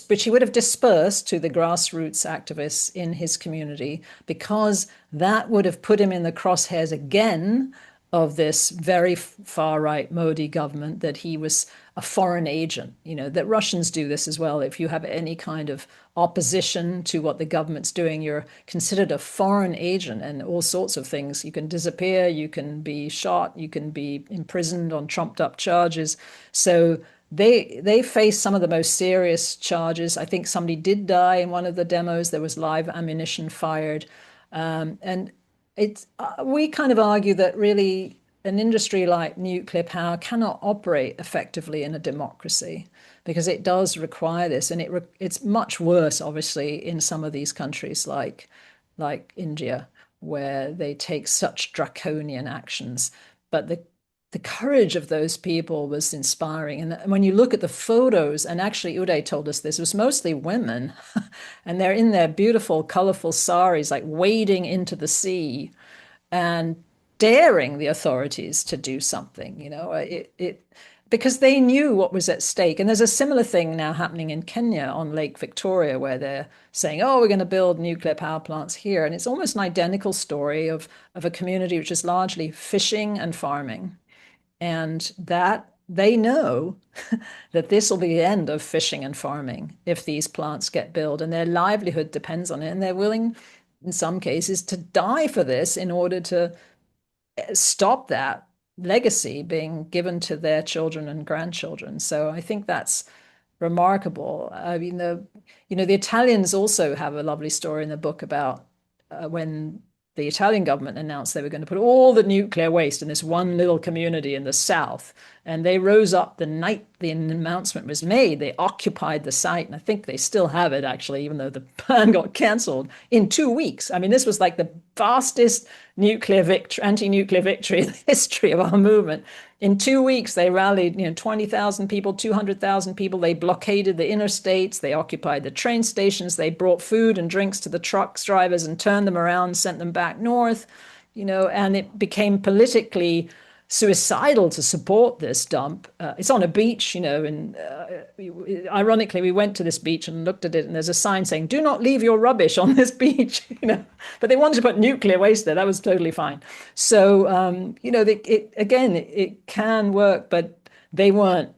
which he would have dispersed to the grassroots activists in his community, because that would have put him in the crosshairs again of this very far-right Modi government, that he was a foreign agent. That Russians do this as well. If you have any kind of opposition to what the government's doing, you're considered a foreign agent, and all sorts of things. You can disappear, you can be shot, you can be imprisoned on trumped up charges. So they face some of the most serious charges. I think somebody did die in one of the demos. There was live ammunition fired. And we kind of argue that really an industry like nuclear power cannot operate effectively in a democracy because it does require this, and it's much worse, obviously, in some of these countries like India, where they take such draconian actions. But the courage of those people was inspiring. And when you look at the photos, and actually Uday told us this, it was mostly women, and they're in their beautiful, colorful saris, like wading into the sea and daring the authorities to do something, because they knew what was at stake. And there's a similar thing now happening in Kenya on Lake Victoria, where they're saying, oh, we're going to build nuclear power plants here. And it's almost an identical story of a community which is largely fishing and farming. And that they know that this will be the end of fishing and farming if these plants get built, and their livelihood depends on it. And they're willing, in some cases, to die for this in order to stop that legacy being given to their children and grandchildren. So I think that's remarkable. I mean, the Italians also have a lovely story in the book about when the Italian government announced they were going to put all the nuclear waste in this one little community in the south. And they rose up the night the announcement was made. They occupied the site, and I think they still have it, actually, even though the plan got cancelled, in 2 weeks. I mean, this was like the fastest anti-nuclear victory in the history of our movement. In 2 weeks, they rallied 20,000 people, 200,000 people. They blockaded the interstates. They occupied the train stations. They brought food and drinks to the truck drivers and turned them around, sent them back north, and it became politically suicidal to support this dump. It's on a beach, and ironically, we went to this beach and looked at it, and there's a sign saying, do not leave your rubbish on this beach, but they wanted to put nuclear waste there. That was totally fine. So, it can work, but they weren't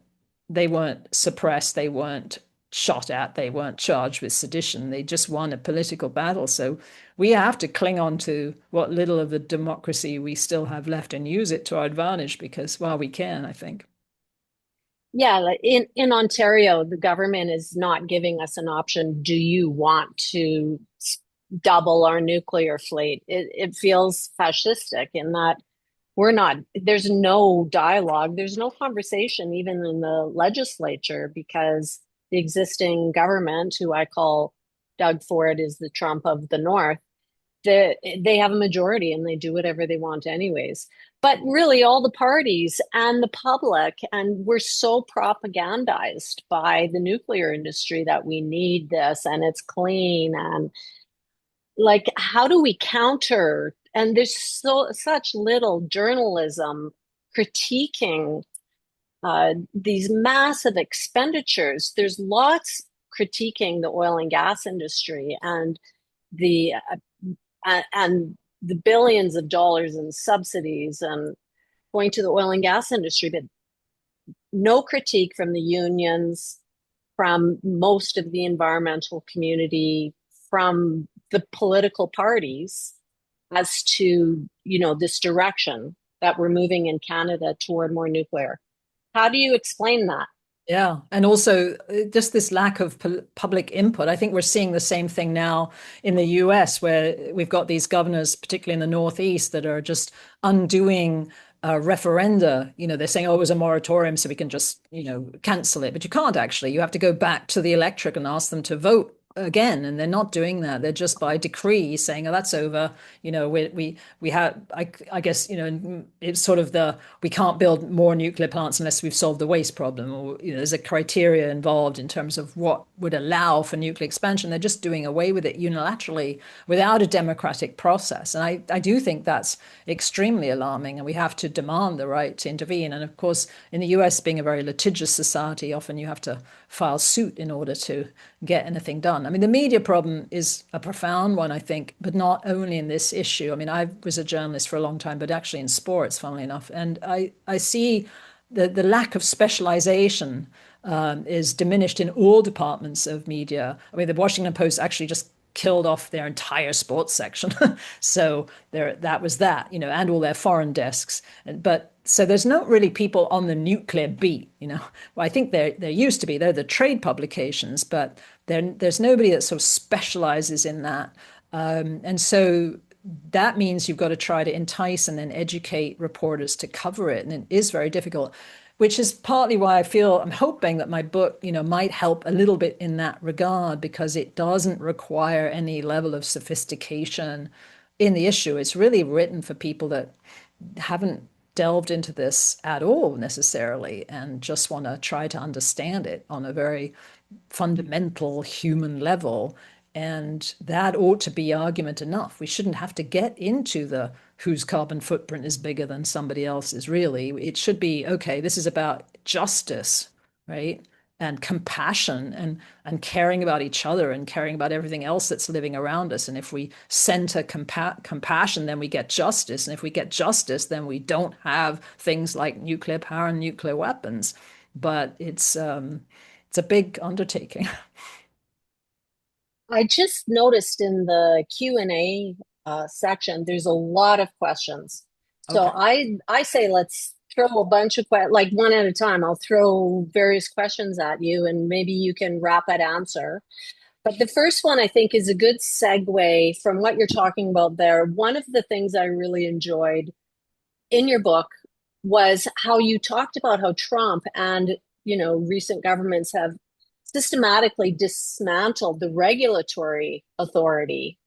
suppressed. They weren't shot at. They weren't charged with sedition. They just won a political battle. So we have to cling on to what little of the democracy we still have left and use it to our advantage, because while we can, I think. Yeah, like in Ontario, the government is not giving us an option. Do you want to double our nuclear fleet? It feels fascistic in that there's no dialogue, there's no conversation even in the legislature, because the existing government, who I call Doug Ford is the Trump of the North, they have a majority and they do whatever they want anyways. But really, all the parties and the public, and we're so propagandized by the nuclear industry that we need this and it's clean, and like, how do we counter? And there's such little journalism critiquing these massive expenditures. There's lots critiquing the oil and gas industry and the billions of dollars in subsidies and going to the oil and gas industry, but no critique from the unions, from most of the environmental community, from the political parties, as to this direction that we're moving in Canada toward more nuclear. How do you explain that? Yeah. And also just this lack of public input. I think we're seeing the same thing now in the US, where we've got these governors, particularly in the Northeast, that are just undoing referenda. They're saying, oh, it was a moratorium, so we can just, cancel it. But you can't actually. You have to go back to the electorate and ask them to vote again, and they're not doing that. They're just by decree saying, oh, that's over. We have, I guess, it's sort of we can't build more nuclear plants unless we've solved the waste problem, or there's a criteria involved in terms of what would allow for nuclear expansion. They're just doing away with it unilaterally without a democratic process. And I do think that's extremely alarming, and we have to demand the right to intervene. And of course, in the US, being a very litigious society, often you have to file suit in order to get anything done. I mean, the media problem is a profound one, I think, but not only in this issue. I mean, I was a journalist for a long time, but actually in sports, funnily enough. And I see the lack of specialization is diminished in all departments of media. I mean, the Washington Post actually just killed off their entire sports section. So that was that, and all their foreign desks. So there's not really people on the nuclear beat, Well, I think there used to be. They're the trade publications, but there's nobody that sort of specializes in that. And so that means you've got to try to entice and then educate reporters to cover it. And it is very difficult, which is partly why I'm hoping that my book, might help a little bit in that regard, because it doesn't require any level of sophistication in the issue. It's really written for people that haven't delved into this at all necessarily and just want to try to understand it on a very fundamental human level. And that ought to be argument enough. We shouldn't have to get into the whose carbon footprint is bigger than somebody else's, really. It should be, okay, this is about justice, right? And compassion and caring about each other and caring about everything else that's living around us. And if we center compassion, then we get justice. And if we get justice, then we don't have things like nuclear power and nuclear weapons. But it's a big undertaking. I just noticed in the Q&A section, there's a lot of questions. So Okay. I say let's throw a bunch of like one at a time. I'll throw various questions at you and maybe you can rapid answer. But the first one I think is a good segue from what you're talking about there. One of the things I really enjoyed in your book was how you talked about how Trump and recent governments have systematically dismantled the regulatory authority,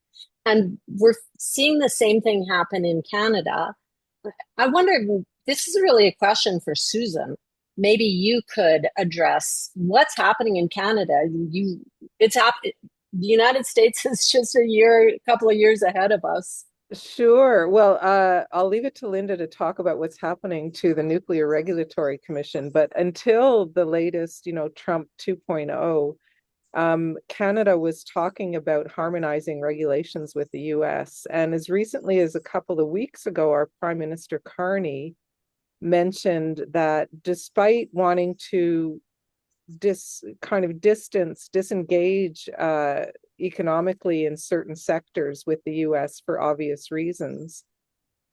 and we're seeing the same thing happen in Canada. I wonder if this is really a question for Susan. Maybe you could address what's happening in Canada. The United States is just a couple of years ahead of us. Sure. Well, I'll leave it to Linda to talk about what's happening to the Nuclear Regulatory Commission. But until the latest, Trump 2.0, Canada was talking about harmonizing regulations with the US. And as recently as a couple of weeks ago, our Prime Minister Carney mentioned that despite wanting to disengage economically in certain sectors with the US for obvious reasons,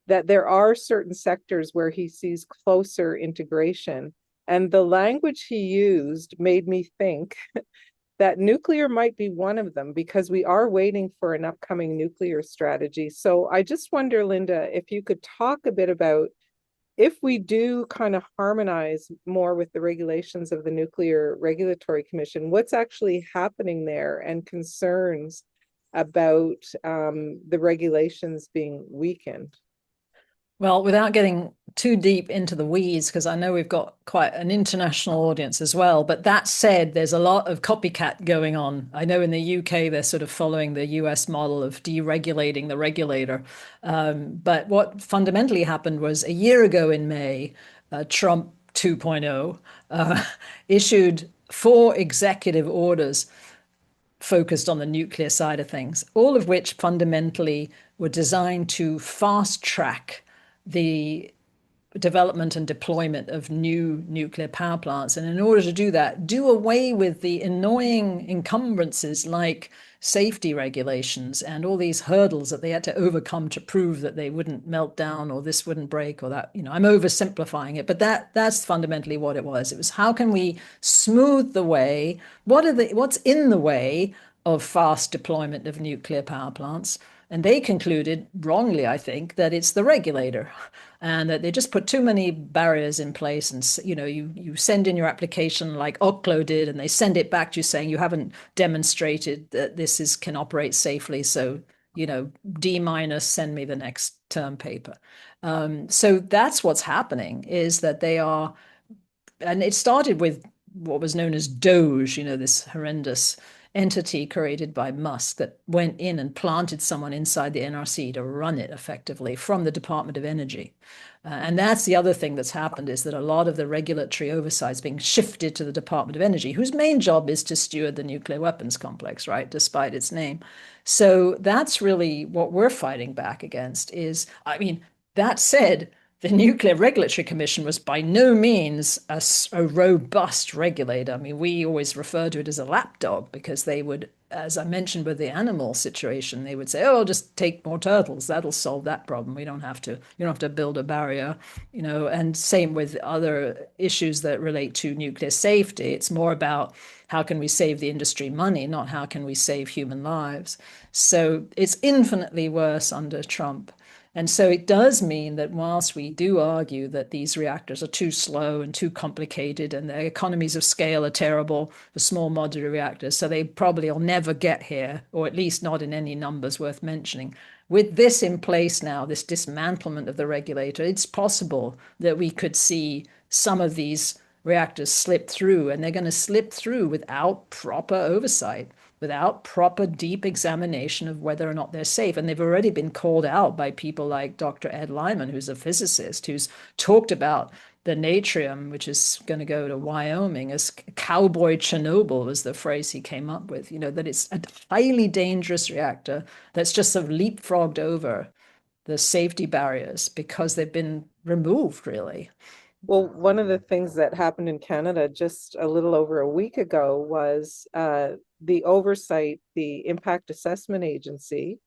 that there are certain sectors where he sees closer integration. And the language he used made me think that nuclear might be one of them, because we are waiting for an upcoming nuclear strategy. So I just wonder, Linda, if you could talk a bit about, if we do kind of harmonize more with the regulations of the Nuclear Regulatory Commission, what's actually happening there, and concerns about the regulations being weakened? Well, without getting too deep into the weeds, because I know we've got quite an international audience as well. But that said, there's a lot of copycat going on. I know in the UK, they're sort of following the US model of deregulating the regulator. But what fundamentally happened was a year ago in May, Trump 2.0 issued 4 executive orders focused on the nuclear side of things, all of which fundamentally were designed to fast track the development and deployment of new nuclear power plants. And in order to do that, do away with the annoying encumbrances like safety regulations and all these hurdles that they had to overcome to prove that they wouldn't melt down or this wouldn't break or that, I'm oversimplifying it, but that's fundamentally what it was. It was, how can we smooth the way? What's in the way of fast deployment of nuclear power plants? And they concluded, wrongly, I think, that it's the regulator, and that they just put too many barriers in place. And you send in your application like Oklo did, and they send it back to you saying you haven't demonstrated that this can operate safely. So D-, send me the next term paper. So that's what's happening, is that they are, and it started with what was known as DOGE, this horrendous entity created by Musk that went in and planted someone inside the NRC to run it effectively from the Department of Energy. And that's the other thing that's happened, is that a lot of the regulatory oversight is being shifted to the Department of Energy, whose main job is to steward the nuclear weapons complex, right, despite its name. So that's really what we're fighting back against is, that said, the Nuclear Regulatory Commission was by no means a robust regulator. We always refer to it as a lapdog, because they would as I mentioned with the animal situation, they would say, "Oh, just take more turtles. That'll solve that problem. We don't have to. You don't have to build a barrier, you know." And same with other issues that relate to nuclear safety. It's more about how can we save the industry money, not how can we save human lives. So it's infinitely worse under Trump. And so it does mean that whilst we do argue that these reactors are too slow and too complicated and their economies of scale are terrible for small modular reactors, so they probably will never get here, or at least not in any numbers worth mentioning. With this in place now, this dismantlement of the regulator, it's possible that we could see some of these reactors slip through, and they're going to slip through without proper oversight, without proper deep examination of whether or not they're safe. And they've already been called out by people like Dr. Ed Lyman, who's a physicist, who's talked about the natrium, which is going to go to Wyoming, as cowboy Chernobyl was the phrase he came up with, you know, that it's a highly dangerous reactor that's just sort of leapfrogged over the safety barriers because they've been removed, really. Well, one of the things that happened in Canada just a little over a week ago was the oversight, the Impact Assessment Agency,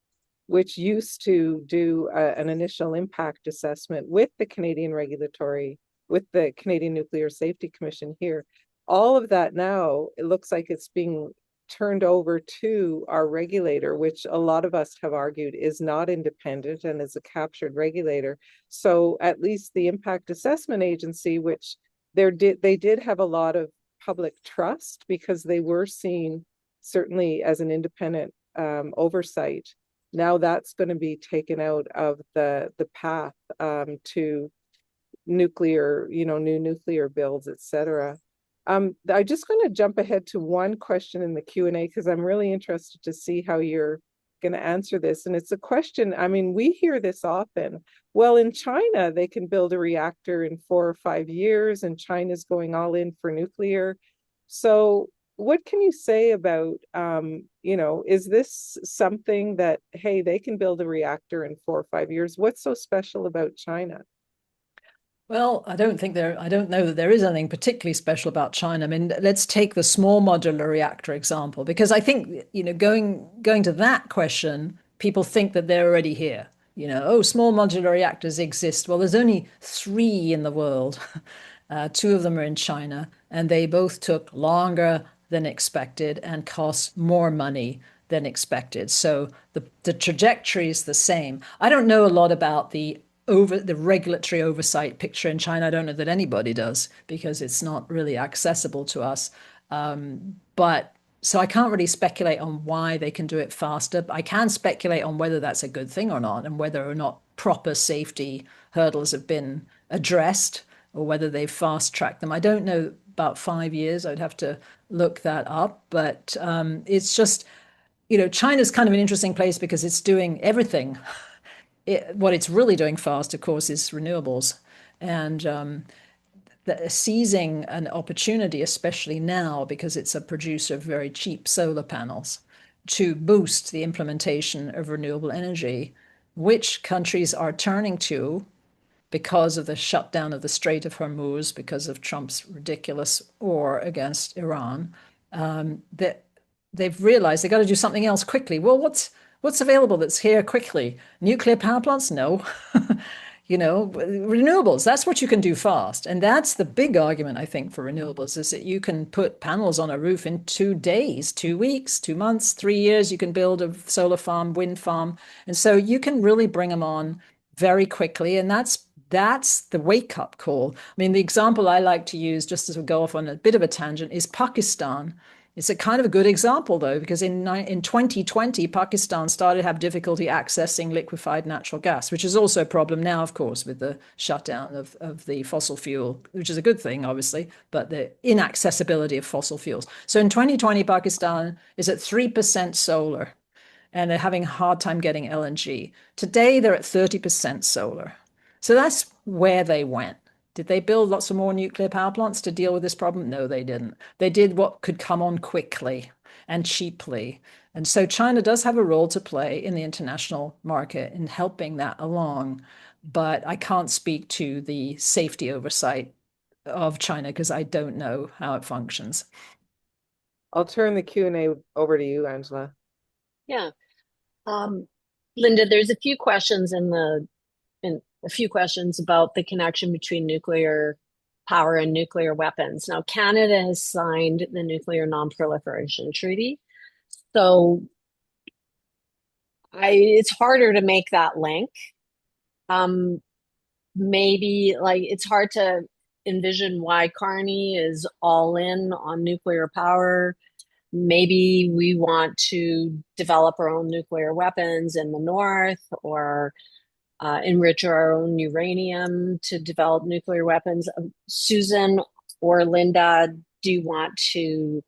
which used to do an initial impact assessment with the with the Canadian Nuclear Safety Commission here. All of that now, it looks like it's being turned over to our regulator, which a lot of us have argued is not independent and is a captured regulator. So at least the Impact Assessment Agency, which they did have a lot of public trust because they were seen certainly as an independent oversight. Now that's going to be taken out of the path to nuclear, new nuclear builds, etc. I'm just going to jump ahead to one question in the Q&A because I'm really interested to see how you're going to answer this. And it's a question, I mean, we hear this often. Well, in China, they can build a reactor in 4 or 5 years, and China's going all in for nuclear. So what can you say about, is this something that, hey, they can build a reactor in 4 or 5 years? What's so special about China? Well, I don't know that there is anything particularly special about China. I mean, let's take the small modular reactor example, because I think, going to that question, people think that they're already here. Oh, small modular reactors exist. Well, there's only 3 in the world. 2 of them are in China, and they both took longer than expected and cost more money than expected. So the trajectory is the same. I don't know a lot about the regulatory oversight picture in China. I don't know that anybody does because it's not really accessible to us. But so I can't really speculate on why they can do it faster. I can speculate on whether that's a good thing or not, and whether or not proper safety hurdles have been addressed, or whether they've fast-tracked them. I don't know about 5 years. I'd have to look that up. But it's just, China's kind of an interesting place because it's doing everything. What it's really doing fast, of course, is renewables. And seizing an opportunity, especially now, because it's a producer of very cheap solar panels, to boost the implementation of renewable energy, which countries are turning to because of the shutdown of the Strait of Hormuz, because of Trump's ridiculous war against Iran, that they've realized they've got to do something else quickly. Well, what's available that's here quickly? Nuclear power plants? No. Renewables, that's what you can do fast. And that's the big argument, I think, for renewables, is that you can put panels on a roof in 2 days, 2 weeks, 2 months, 3 years. You can build a solar farm, wind farm. And so you can really bring them on very quickly. And that's the wake-up call. I mean, the example I like to use, just as we go off on a bit of a tangent, is Pakistan. It's a kind of a good example, though, because in 2020, Pakistan started to have difficulty accessing liquefied natural gas, which is also a problem now, of course, with the shutdown of the fossil fuel, which is a good thing, obviously, but the inaccessibility of fossil fuels. So in 2020, Pakistan is at 3% solar, and they're having a hard time getting LNG. Today, they're at 30% solar. So that's where they went. Did they build lots of more nuclear power plants to deal with this problem? No, they didn't. They did what could come on quickly and cheaply. And so China does have a role to play in the international market in helping that along. But I can't speak to the safety oversight of China because I don't know how it functions. I'll turn the Q&A over to you, Angela. Yeah. Um, Linda, there's a few questions in a few questions about the connection between nuclear power and nuclear weapons. Now, Canada has signed the Nuclear Non-Proliferation Treaty, so it's harder to make that link. Um, Maybe like it's hard to envision why Carney is all in on nuclear power. Maybe we want to develop our own nuclear weapons in the north, or enrich our own uranium to develop nuclear weapons. Susan or Linda, do you want to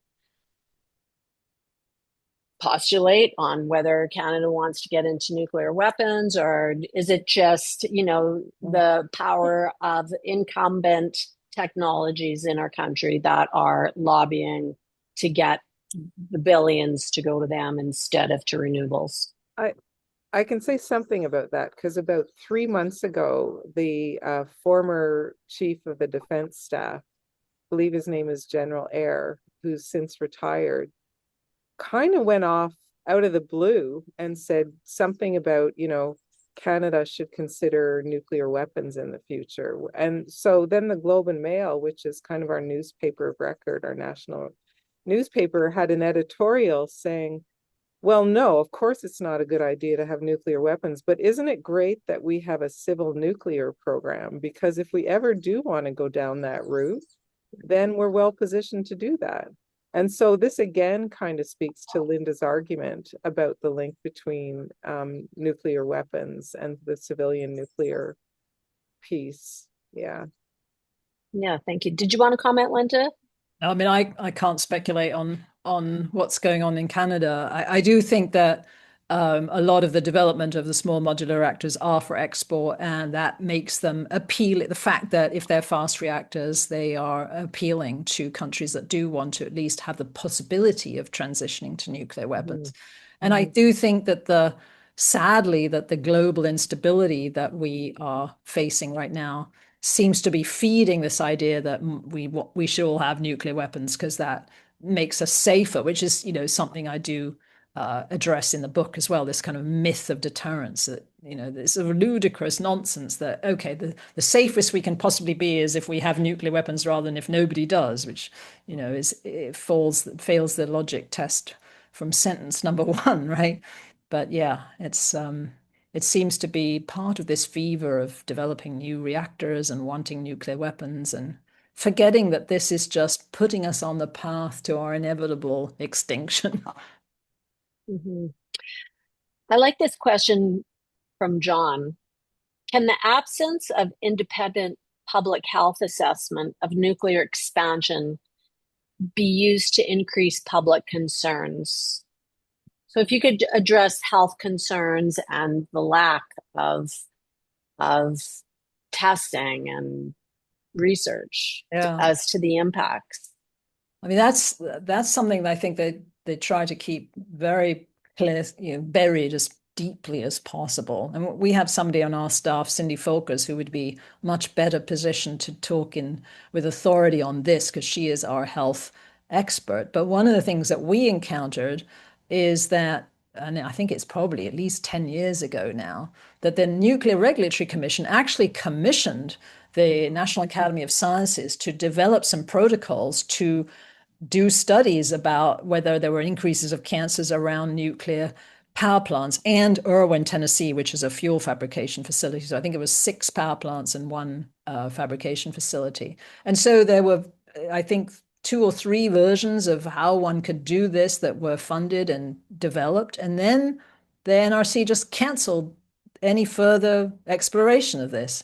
postulate on whether Canada wants to get into nuclear weapons, or is it just, the power of incumbent technologies in our country that are lobbying to get the billions to go to them instead of to renewables? I I can say something about that because about 3 months ago, the former chief of the defense staff, I believe his name is General Eyre, who's since retired, kind of went off out of the blue and said something about, Canada should consider nuclear weapons in the future. And so then the Globe and Mail, which is kind of our newspaper of record, our national newspaper, had an editorial saying, well, no, of course it's not a good idea to have nuclear weapons, but isn't it great that we have a civil nuclear program? Because if we ever do want to go down that route, then we're well positioned to do that. And so this again kind of speaks to Linda's argument about the link between nuclear weapons and the civilian nuclear piece. Yeah. Yeah, thank you. Did you want to comment, Linda? I mean, I can't speculate on what's going on in Canada. I do think that a lot of the development of the small modular reactors are for export, and that makes them appeal. The fact that if they're fast reactors, they are appealing to countries that do want to at least have the possibility of transitioning to nuclear weapons. And I do think that sadly, that the global instability that we are facing right now seems to be feeding this idea that we should all have nuclear weapons because that makes us safer, which is, something I do address in the book as well, this kind of myth of deterrence that, this sort of ludicrous nonsense that, okay, the safest we can possibly be is if we have nuclear weapons rather than if nobody does, which, it fails the logic test from sentence number one, right? But yeah, it seems to be part of this fever of developing new reactors and wanting nuclear weapons and forgetting that this is just putting us on the path to our inevitable extinction. Mm-hmm. I like this question from John. Can the absence of independent public health assessment of nuclear expansion be used to increase public concerns? So if you could address health concerns and the lack of testing and research as to the impacts. I mean, that's something that I think they try to keep very clear, buried as deeply as possible. And we have somebody on our staff, Cindy Folkers, who would be much better positioned to talk with authority on this because she is our health expert. But one of the things that we encountered is that, and I think it's probably at least 10 years ago now, that the Nuclear Regulatory Commission actually commissioned the National Academy of Sciences to develop some protocols to do studies about whether there were increases of cancers around nuclear power plants, and Irwin, Tennessee, which is a fuel fabrication facility. So I think it was 6 power plants and 1 fabrication facility. And so there were, I think, 2 or 3 versions of how one could do this that were funded and developed. And then the NRC just canceled any further exploration of this.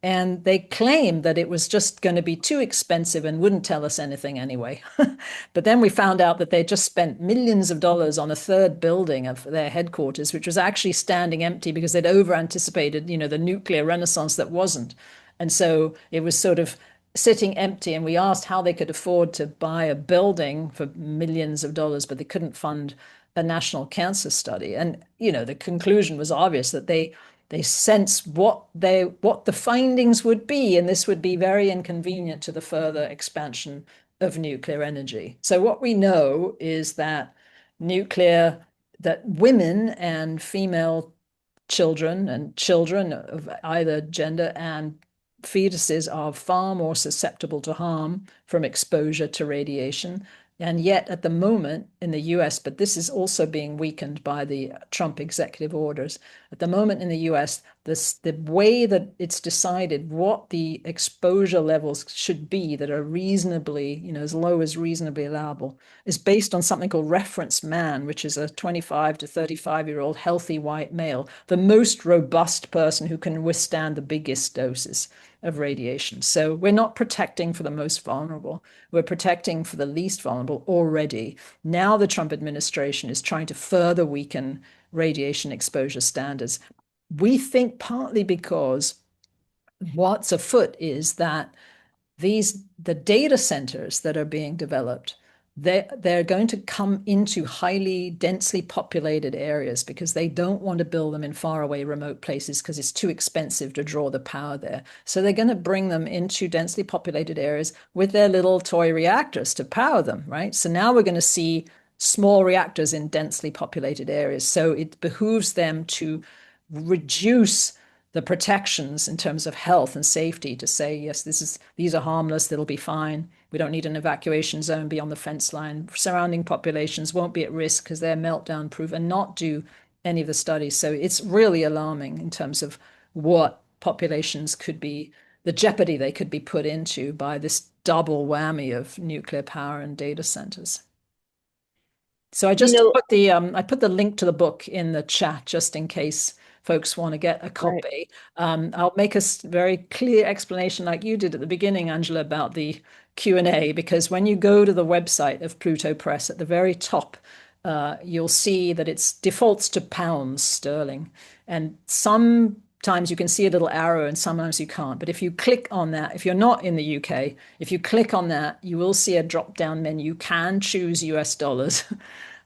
And they claimed that it was just going to be too expensive and wouldn't tell us anything anyway. But then we found out that they just spent millions of dollars on a 3rd building of their headquarters, which was actually standing empty because they'd over-anticipated, the nuclear renaissance that wasn't. And so it was sort of sitting empty, and we asked how they could afford to buy a building for millions of dollars, but they couldn't fund a national cancer study. And, the conclusion was obvious that they sense what the findings would be, and this would be very inconvenient to the further expansion of nuclear energy. So what we know is that women and female children and children of either gender and fetuses are far more susceptible to harm from exposure to radiation. And yet, at the moment in the US, but this is also being weakened by the Trump executive orders, at the moment in the US, the way that it's decided what the exposure levels should be that are reasonably, as low as reasonably allowable, is based on something called reference man, which is a 25 to 35-year-old healthy white male, the most robust person who can withstand the biggest doses of radiation. So we're not protecting for the most vulnerable. We're protecting for the least vulnerable already. Now the Trump administration is trying to further weaken radiation exposure standards. We think partly because what's afoot is that the data centers that are being developed, they're going to come into highly densely populated areas because they don't want to build them in faraway remote places because it's too expensive to draw the power there. So they're going to bring them into densely populated areas with their little toy reactors to power them, right? So now we're going to see small reactors in densely populated areas. So it behooves them to reduce the protections in terms of health and safety to say, yes, these are harmless, they'll be fine. We don't need an evacuation zone beyond the fence line. Surrounding populations won't be at risk because they're meltdown proof, and not do any of the studies. So it's really alarming in terms of what populations could be, the jeopardy they could be put into by this double whammy of nuclear power and data centers. So I just put the link to the book in the chat just in case folks want to get a copy. Right. I'll make a very clear explanation like you did at the beginning, Angela, about the Q&A, because when you go to the website of Pluto Press at the very top, you'll see that it defaults to pounds sterling. And sometimes you can see a little arrow and sometimes you can't. But if you click on that, if you're not in the UK, if you click on that, you will see a drop-down menu. You can choose US dollars.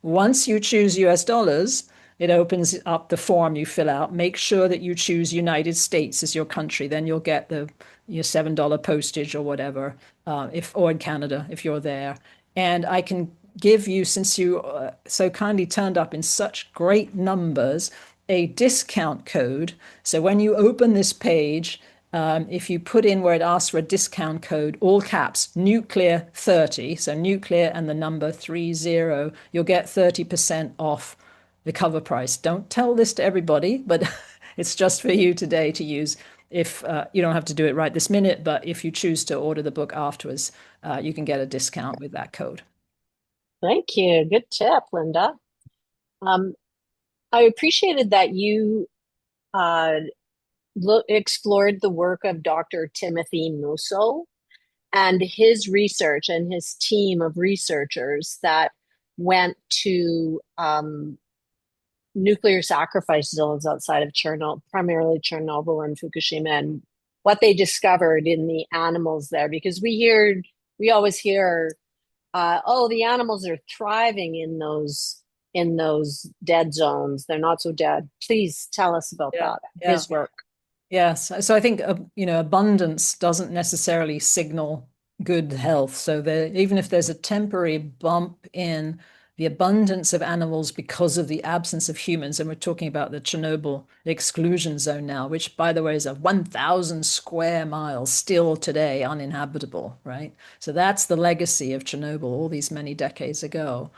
Once you choose US dollars, it opens up the form you fill out. Make sure that you choose United States as your country. Then you'll get your $7 postage or whatever, or in Canada if you're there. And I can give you, since you so kindly turned up in such great numbers, a discount code. So when you open this page, if you put in where it asks for a discount code, all caps, nuclear 30, so nuclear and the number 30, you'll get 30% off the cover price. Don't tell this to everybody, but it's just for you today to use. If you don't have to do it right this minute, but if you choose to order the book afterwards, you can get a discount with that code. Thank you. Good tip, Linda. I appreciated that you explored the work of Dr. Timothy Musso and his research and his team of researchers that went to nuclear sacrifice zones outside of Chernobyl, primarily Chernobyl and Fukushima, and what they discovered in the animals there. Because we always hear, the animals are thriving in those dead zones. They're not so dead. Please tell us about that, his work. Yes. So I think, abundance doesn't necessarily signal good health. So even if there's a temporary bump in the abundance of animals because of the absence of humans, and we're talking about the Chernobyl exclusion zone now, which, by the way, is 1,000 square miles still today uninhabitable, right? So that's the legacy of Chernobyl all these many decades ago.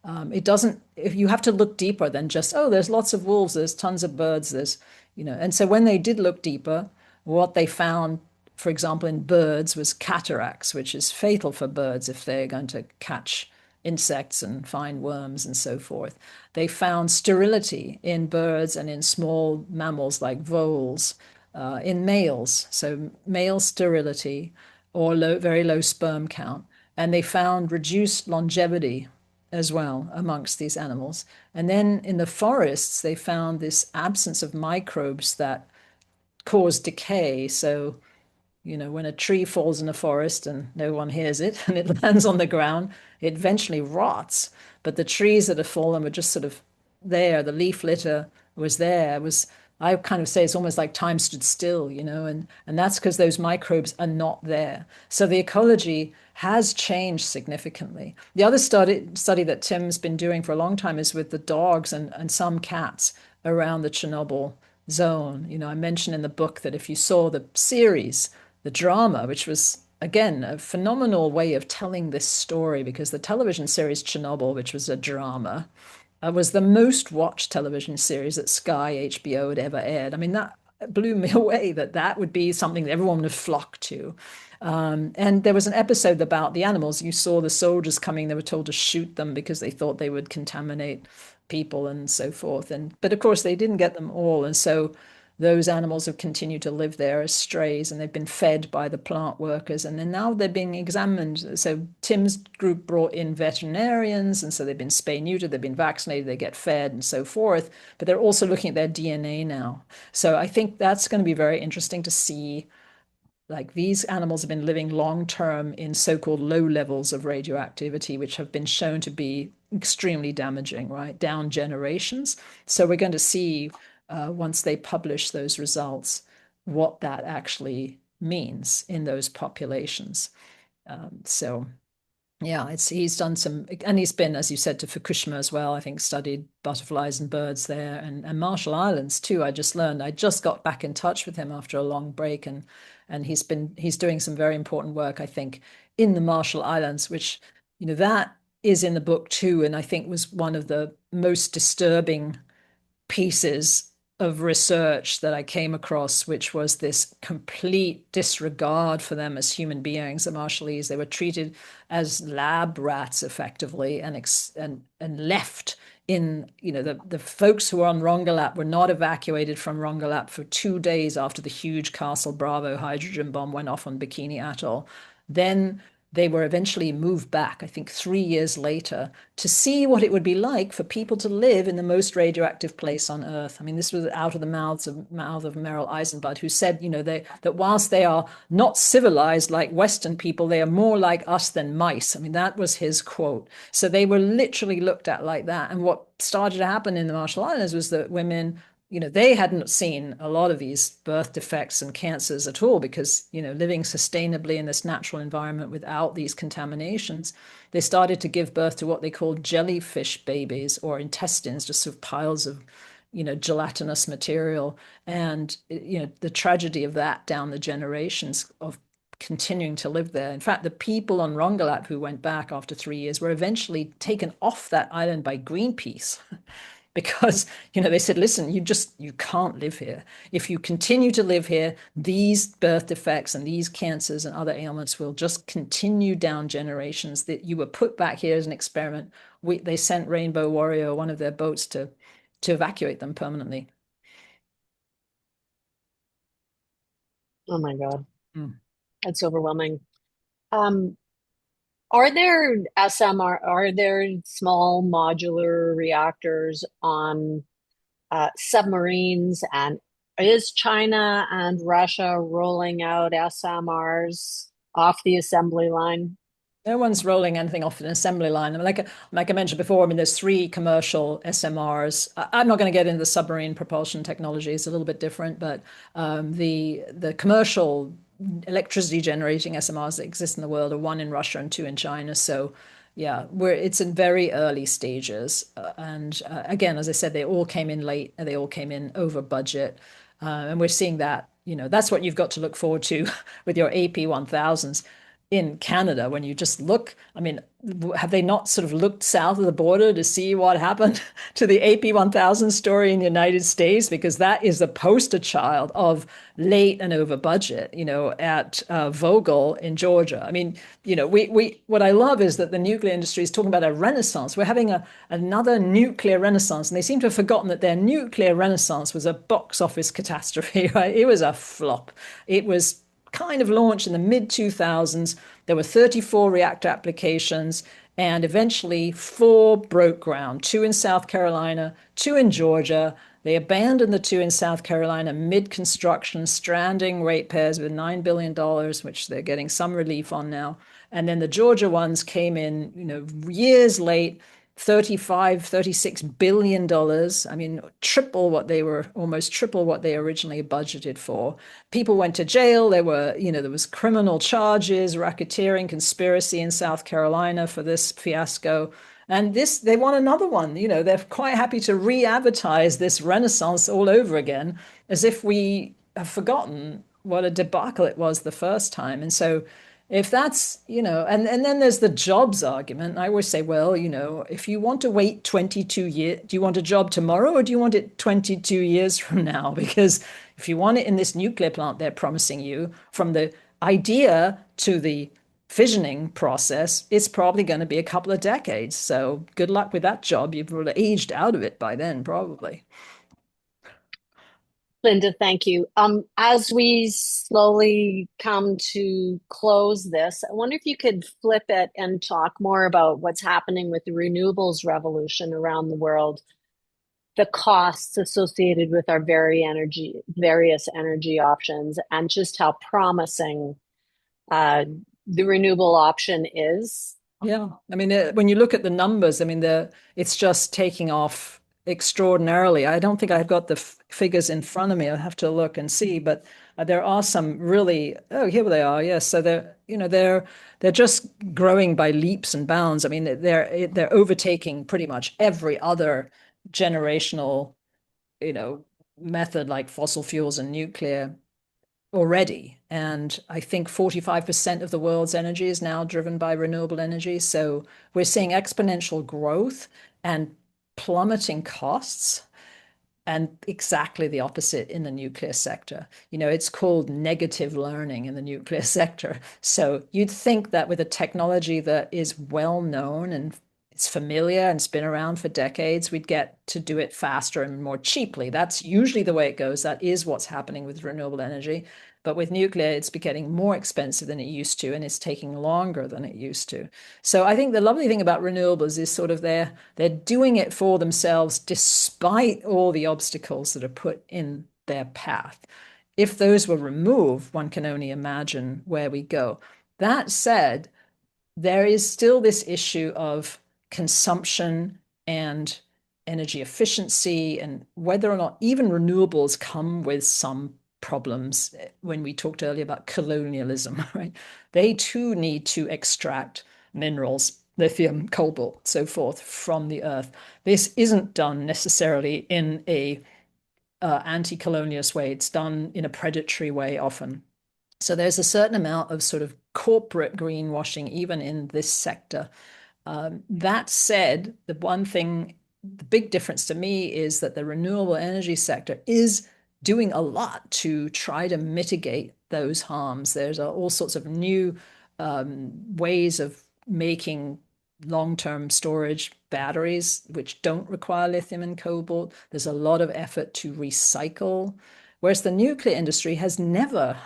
If you have to look deeper than just, there's lots of wolves, there's tons of birds, and so when they did look deeper, what they found, for example, in birds was cataracts, which is fatal for birds if they're going to catch insects and find worms and so forth. They found sterility in birds and in small mammals like voles, in males, so male sterility or very low sperm count. And they found reduced longevity as well amongst these animals. And then in the forests, they found this absence of microbes that cause decay. So, when a tree falls in a forest and no one hears it and it lands on the ground, it eventually rots. But the trees that have fallen were just sort of there. The leaf litter was there. It was I kind of say it's almost like time stood still, and that's because those microbes are not there. So the ecology has changed significantly. The other study that Tim's been doing for a long time is with the dogs and some cats around the Chernobyl zone. I mentioned in the book that if you saw the series, the drama, which was again a phenomenal way of telling this story, because the television series Chernobyl, which was a drama, was the most watched television series that Sky HBO had ever aired. I mean, that blew me away that that would be something that everyone would flock to. And there was an episode about the animals. You saw the soldiers coming, they were told to shoot them because they thought they would contaminate people and so forth. But of course, they didn't get them all. And so those animals have continued to live there as strays, and they've been fed by the plant workers, and then now they're being examined. So Tim's group brought in veterinarians, and so they've been spay neutered, they've been vaccinated, they get fed and so forth, but they're also looking at their DNA now. So I think that's going to be very interesting to see. Like, these animals have been living long term in so-called low levels of radioactivity, which have been shown to be extremely damaging, right? Down generations. So we're going to see, once they publish those results, what that actually means in those populations. So yeah, he's done some, and he's been, as you said, to Fukushima as well. I think studied butterflies and birds there, and Marshall Islands too. I just learned. I just got back in touch with him after a long break, and he's doing some very important work, I think, in the Marshall Islands, which that is in the book too, and I think was one of the most disturbing pieces of research that I came across, which was this complete disregard for them as human beings. The Marshallese, they were treated as lab rats effectively, and left in, the folks who were on Rongelap were not evacuated from Rongelap for 2 days after the huge Castle Bravo hydrogen bomb went off on Bikini Atoll. Then they were eventually moved back, I think 3 years later, to see what it would be like for people to live in the most radioactive place on Earth. I mean, this was out of the mouth of Merrill Eisenbud, who said, that whilst they are not civilized like Western people, they are more like us than mice. I mean, that was his quote. So they were literally looked at like that. And what started to happen in the Marshall Islands was that women, they hadn't seen a lot of these birth defects and cancers at all, because, living sustainably in this natural environment without these contaminations, they started to give birth to what they called jellyfish babies, or intestines, just sort of piles of, gelatinous material. And, the tragedy of that down the generations of continuing to live there. In fact, the people on Rongelap who went back after 3 years were eventually taken off that island by Greenpeace. Because they said, listen, you can't live here. If you continue to live here, these birth defects and these cancers and other ailments will just continue down generations. That you were put back here as an experiment. They sent Rainbow Warrior, one of their boats, to evacuate them permanently. Oh my God. Mm. That's overwhelming. Um, are there are there small modular reactors on submarines? And is China and Russia rolling out SMRs off the assembly line? No one's rolling anything off an assembly line. I mean, like I mentioned before, I mean, there's 3 commercial SMRs. I'm not going to get into the submarine propulsion technology; it's a little bit different. But the commercial electricity generating SMRs that exist in the world are 1 in Russia and 2 in China. So yeah, it's in very early stages. And again, as I said, they all came in late, and they all came in over budget. And we're seeing that, that's what you've got to look forward to with your AP1000s in Canada. When you just look, I mean, have they not sort of looked south of the border to see what happened to the AP1000 story in the United States? Because that is the poster child of late and over budget, at Vogtle in Georgia. I mean, what I love is that the nuclear industry is talking about a renaissance. We're having another nuclear renaissance, and they seem to have forgotten that their nuclear renaissance was a box office catastrophe, right? It was a flop. It was kind of launched in the mid-2000s. There were 34 reactor applications, and eventually 4 broke ground, 2 in South Carolina, 2 in Georgia. They abandoned the 2 in South Carolina mid-construction, stranding ratepayers with $9 billion, which they're getting some relief on now. And then the Georgia ones came in, years late, $36 billion. I mean, almost triple what they originally budgeted for. People went to jail. There was criminal charges, racketeering, conspiracy in South Carolina for this fiasco. And they want another one. They're quite happy to re-advertise this renaissance all over again, as if we have forgotten what a debacle it was the first time. And so if that's, and then there's the jobs argument. I always say, well, if you want to wait 22 years, do you want a job tomorrow or do you want it 22 years from now? Because if you want it in this nuclear plant they're promising you, from the idea to the fissioning process, it's probably going to be a couple of decades. So good luck with that job. You've really aged out of it by then, probably. Linda, thank you. As we slowly come to close this, I wonder if you could flip it and talk more about what's happening with the renewables revolution around the world, the costs associated with our various energy options, and just how promising the renewable option is. Yeah, I mean, when you look at the numbers, I mean, it's just taking off extraordinarily. I don't think I've got the figures in front of me. I'll have to look and see, but there are some really. Oh, here they are. Yes, so they're just growing by leaps and bounds. I mean, they're overtaking pretty much every other generational, method like fossil fuels and nuclear already. And I think 45% of the world's energy is now driven by renewable energy. So we're seeing exponential growth and plummeting costs, and exactly the opposite in the nuclear sector. It's called negative learning in the nuclear sector. So you'd think that with a technology that is well known and it's familiar and it's been around for decades, we'd get to do it faster and more cheaply. That's usually the way it goes. That is what's happening with renewable energy. But with nuclear, it's getting more expensive than it used to, and it's taking longer than it used to. So I think the lovely thing about renewables is sort of they're doing it for themselves despite all the obstacles that are put in their path. If those were removed, one can only imagine where we go. That said, there is still this issue of consumption and energy efficiency, and whether or not even renewables come with some problems. When we talked earlier about colonialism, right? They too need to extract minerals, lithium, cobalt, so forth, from the earth. This isn't done necessarily in a anti-colonialist way. It's done in a predatory way often. So there's a certain amount of sort of corporate greenwashing even in this sector. That said, the big difference to me is that the renewable energy sector is doing a lot to try to mitigate those harms. There's all sorts of new ways of making long-term storage batteries, which don't require lithium and cobalt. There's a lot of effort to recycle, whereas the nuclear industry has never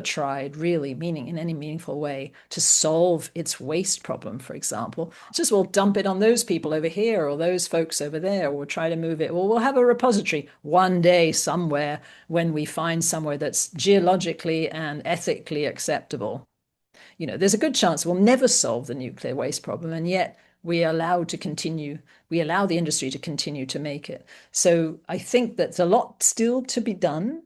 tried really in any meaningful way to solve its waste problem, for example. It's just, we'll dump it on those people over here or those folks over there, or we'll try to move it. Or we'll have a repository one day somewhere when we find somewhere that's geologically and ethically acceptable. There's a good chance we'll never solve the nuclear waste problem, and yet we allow the industry to continue to make it. So I think that's a lot still to be done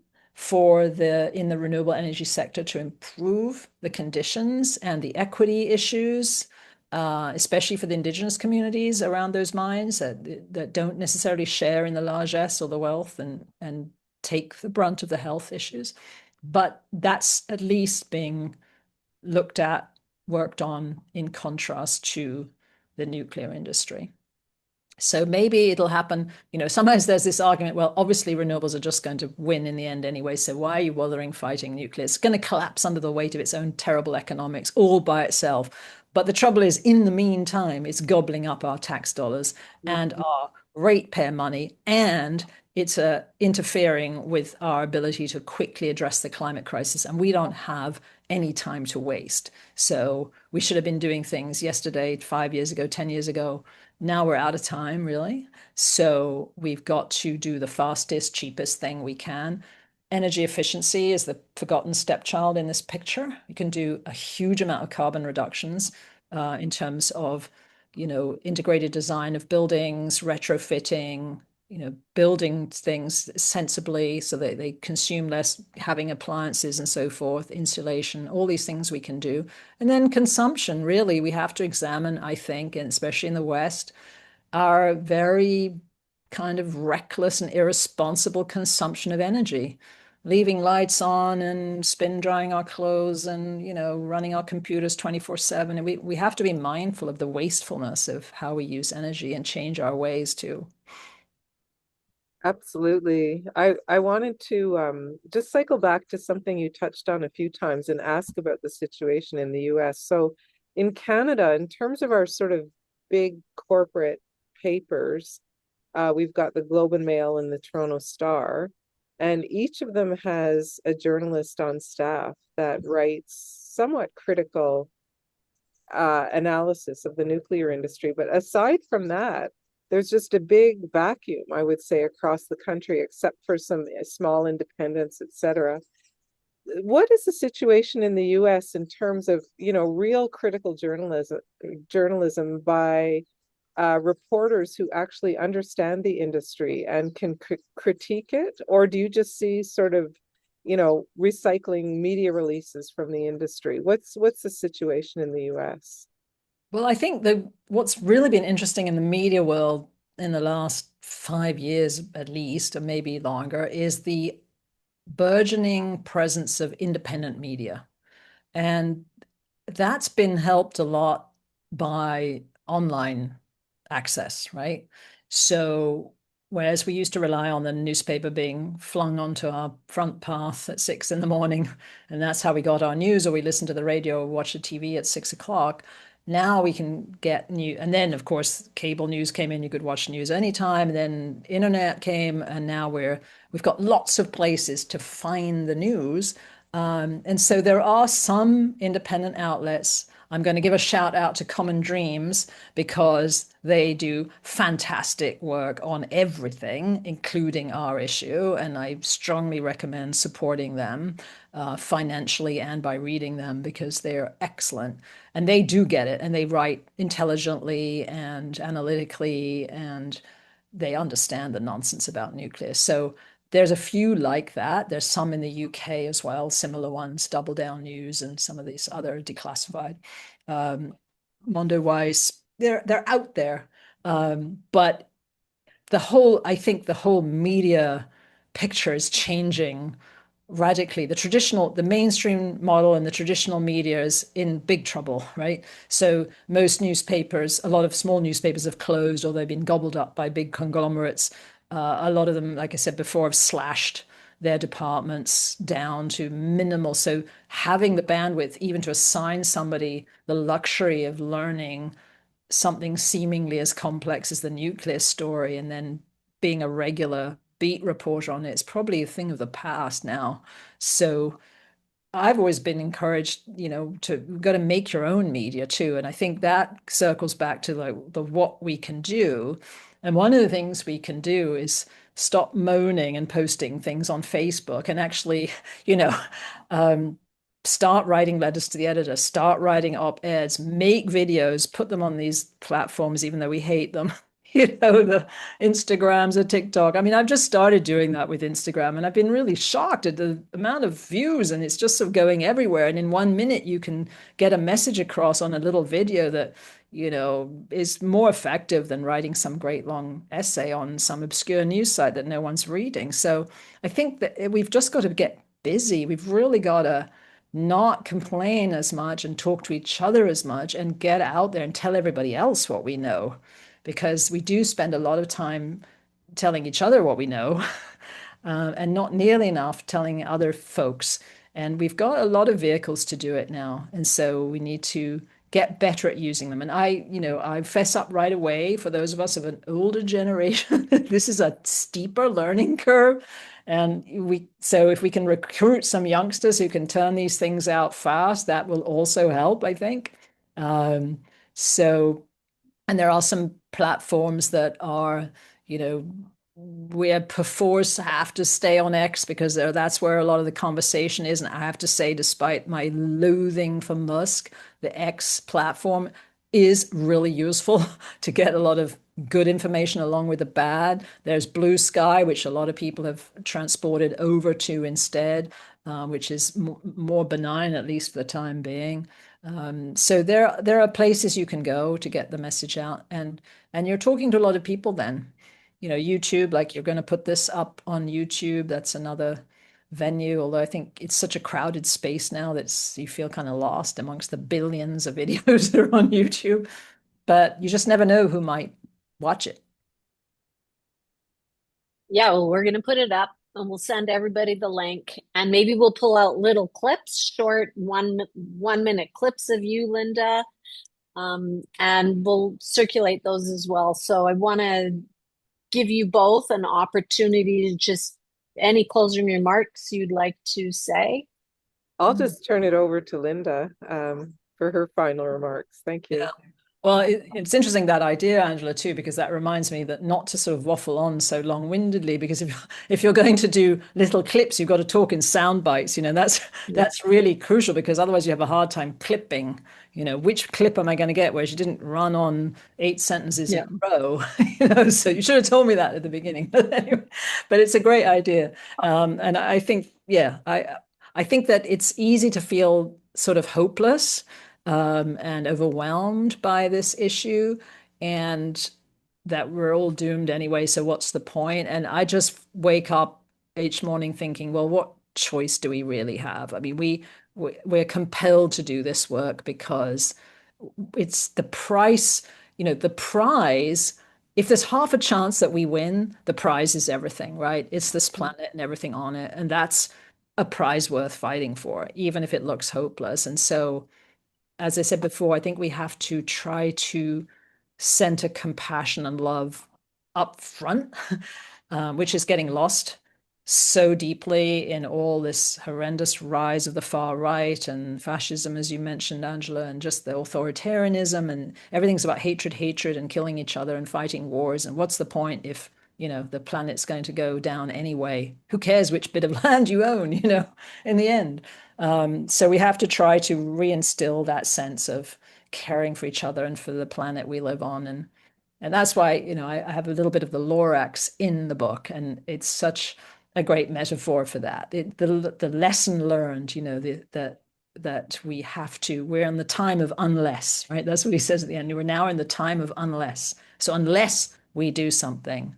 in the renewable energy sector to improve the conditions and the equity issues, especially for the Indigenous communities around those mines that don't necessarily share in the largesse or the wealth and take the brunt of the health issues. But that's at least being worked on in contrast to the nuclear industry. So maybe it'll happen. Sometimes there's this argument, well, obviously renewables are just going to win in the end anyway, so why are you bothering fighting nuclear? It's going to collapse under the weight of its own terrible economics all by itself. But the trouble is, in the meantime, it's gobbling up our tax dollars and our ratepayer money, and it's interfering with our ability to quickly address the climate crisis, and we don't have any time to waste. So we should have been doing things yesterday, 5 years ago, 10 years ago. Now we're out of time, really. So we've got to do the fastest, cheapest thing we can. Energy efficiency is the forgotten stepchild in this picture. You can do a huge amount of carbon reductions in terms of integrated design of buildings, retrofitting, building things sensibly so that they consume less, having appliances and so forth, insulation, all these things we can do. And then consumption, really, we have to examine, I think, and especially in the West, our very kind of reckless and irresponsible consumption of energy, leaving lights on and spin drying our clothes and, running our computers 24/7. And we have to be mindful of the wastefulness of how we use energy and change our ways too. Absolutely. I wanted to just cycle back to something you touched on a few times and ask about the situation in the US. So in Canada, in terms of our sort of big corporate papers, we've got the Globe and Mail and the Toronto Star, and each of them has a journalist on staff that writes somewhat critical analysis of the nuclear industry. But aside from that, there's just a big vacuum, I would say, across the country, except for some small independents, etc. What is the situation in the US in terms of, real critical journalism by reporters who actually understand the industry and can critique it? Or do you just see sort of, recycling media releases from the industry? What's the situation in the US? Well, I think what's really been interesting in the media world in the last 5 years, at least, or maybe longer, is the burgeoning presence of independent media. And that's been helped a lot by online access, right? So whereas we used to rely on the newspaper being flung onto our front path at 6 a.m, and that's how we got our news, or we listened to the radio or watched the TV at 6 o'clock. Now we can get new, and then of course cable news came in. You could watch news anytime. And then internet came, and now we've got lots of places to find the news. And so there are some independent outlets. I'm going to give a shout out to Common Dreams because they do fantastic work on everything, including our issue. And I strongly recommend supporting them financially and by reading them because they're excellent. And they do get it, and they write intelligently and analytically, and they understand the nonsense about nuclear. So there's a few like that. There's some in the UK as well, similar ones, Double Down News and some of these other declassified. Mondo Wise, they're out there. But I think the whole media picture is changing radically. The mainstream model and the traditional media is in big trouble, right? So most newspapers, a lot of small newspapers have closed or they've been gobbled up by big conglomerates. A lot of them, like I said before, have slashed their departments down to minimal. So having the bandwidth, even to assign somebody the luxury of learning something seemingly as complex as the nuclear story and then being a regular beat reporter on it, it's probably a thing of the past now. So I've always been encouraged, you've got to make your own media too. And I think that circles back to the what we can do. And one of the things we can do is stop moaning and posting things on Facebook and actually, start writing letters to the editor, start writing op-eds, make videos, put them on these platforms, even though we hate them. The Instagrams or TikTok. I mean, I've just started doing that with Instagram, and I've been really shocked at the amount of views, and it's just sort of going everywhere. And in 1 minute, you can get a message across on a little video that, is more effective than writing some great long essay on some obscure news site that no one's reading. So I think that we've just got to get busy. We've really got to not complain as much and talk to each other as much and get out there and tell everybody else what we know, because we do spend a lot of time telling each other what we know and not nearly enough telling other folks. And we've got a lot of vehicles to do it now. And so we need to get better at using them. And I fess up right away, for those of us of an older generation, this is a steeper learning curve. And so if we can recruit some youngsters who can turn these things out fast, that will also help, I think. And there are some platforms that are, we perforce have to stay on X because that's where a lot of the conversation is. And I have to say, despite my loathing for Musk, the X platform is really useful to get a lot of good information along with the bad. There's Blue Sky, which a lot of people have transported over to instead, which is more benign, at least for the time being. So there are places you can go to get the message out, and you're talking to a lot of people then. YouTube, like you're going to put this up on YouTube. That's another venue, although I think it's such a crowded space now that you feel kind of lost amongst the billions of videos that are on YouTube. But you just never know who might watch it. Yeah, well, we're going to put it up and we'll send everybody the link, and maybe we'll pull out little clips, short 1 minute clips of you, Linda, and we'll circulate those as well. So I want to give you both an opportunity to just any closing remarks you'd like to say. I'll just turn it over to Linda for her final remarks. Thank you. Yeah. Well, it's interesting, that idea, Angela, too, because that reminds me that not to sort of waffle on so long-windedly, because if you're going to do little clips, you've got to talk in sound bites. That's really crucial, because otherwise you have a hard time clipping. Which clip am I going to get? Whereas you didn't run on 8 sentences in a row. So you should have told me that at the beginning. But anyway, but it's a great idea, and I think, yeah, I think that it's easy to feel sort of hopeless and overwhelmed by this issue, and that we're all doomed anyway. So what's the point? And I just wake up each morning thinking, well, what choice do we really have? I mean, we're compelled to do this work because it's the price. The prize. If there's half a chance that we win, the prize is everything, right? It's this planet and everything on it, and that's a prize worth fighting for, even if it looks hopeless. And so, as I said before, I think we have to try to center compassion and love up front, which is getting lost so deeply in all this horrendous rise of the far right and fascism, as you mentioned, Angela, and just the authoritarianism, and everything's about hatred, and killing each other and fighting wars. And what's the point if the planet's going to go down anyway? Who cares which bit of land you own, in the end? So we have to try to reinstill that sense of caring for each other and for the planet we live on. And that's why, I have a little bit of the Lorax in the book, and it's such a great metaphor for that. The lesson learned, that we're in the time of unless, right? That's what he says at the end. We're now in the time of unless. So unless we do something,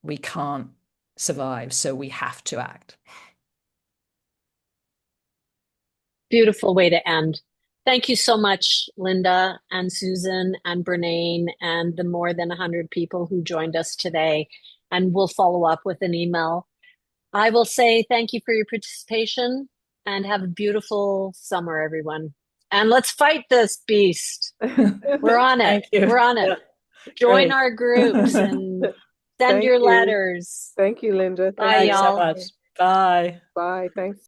we can't survive. So we have to act. Beautiful way to end. Thank you so much, Linda and Susan and Bernane and the more than 100 people who joined us today. And we'll follow up with an email. I will say thank you for your participation and have a beautiful summer, everyone. And let's fight this beast. We're on it. We're on it. Yeah. Join our groups and send your letters. Thank you, Linda. Bye, y'all. So much. Bye. Bye. Thanks.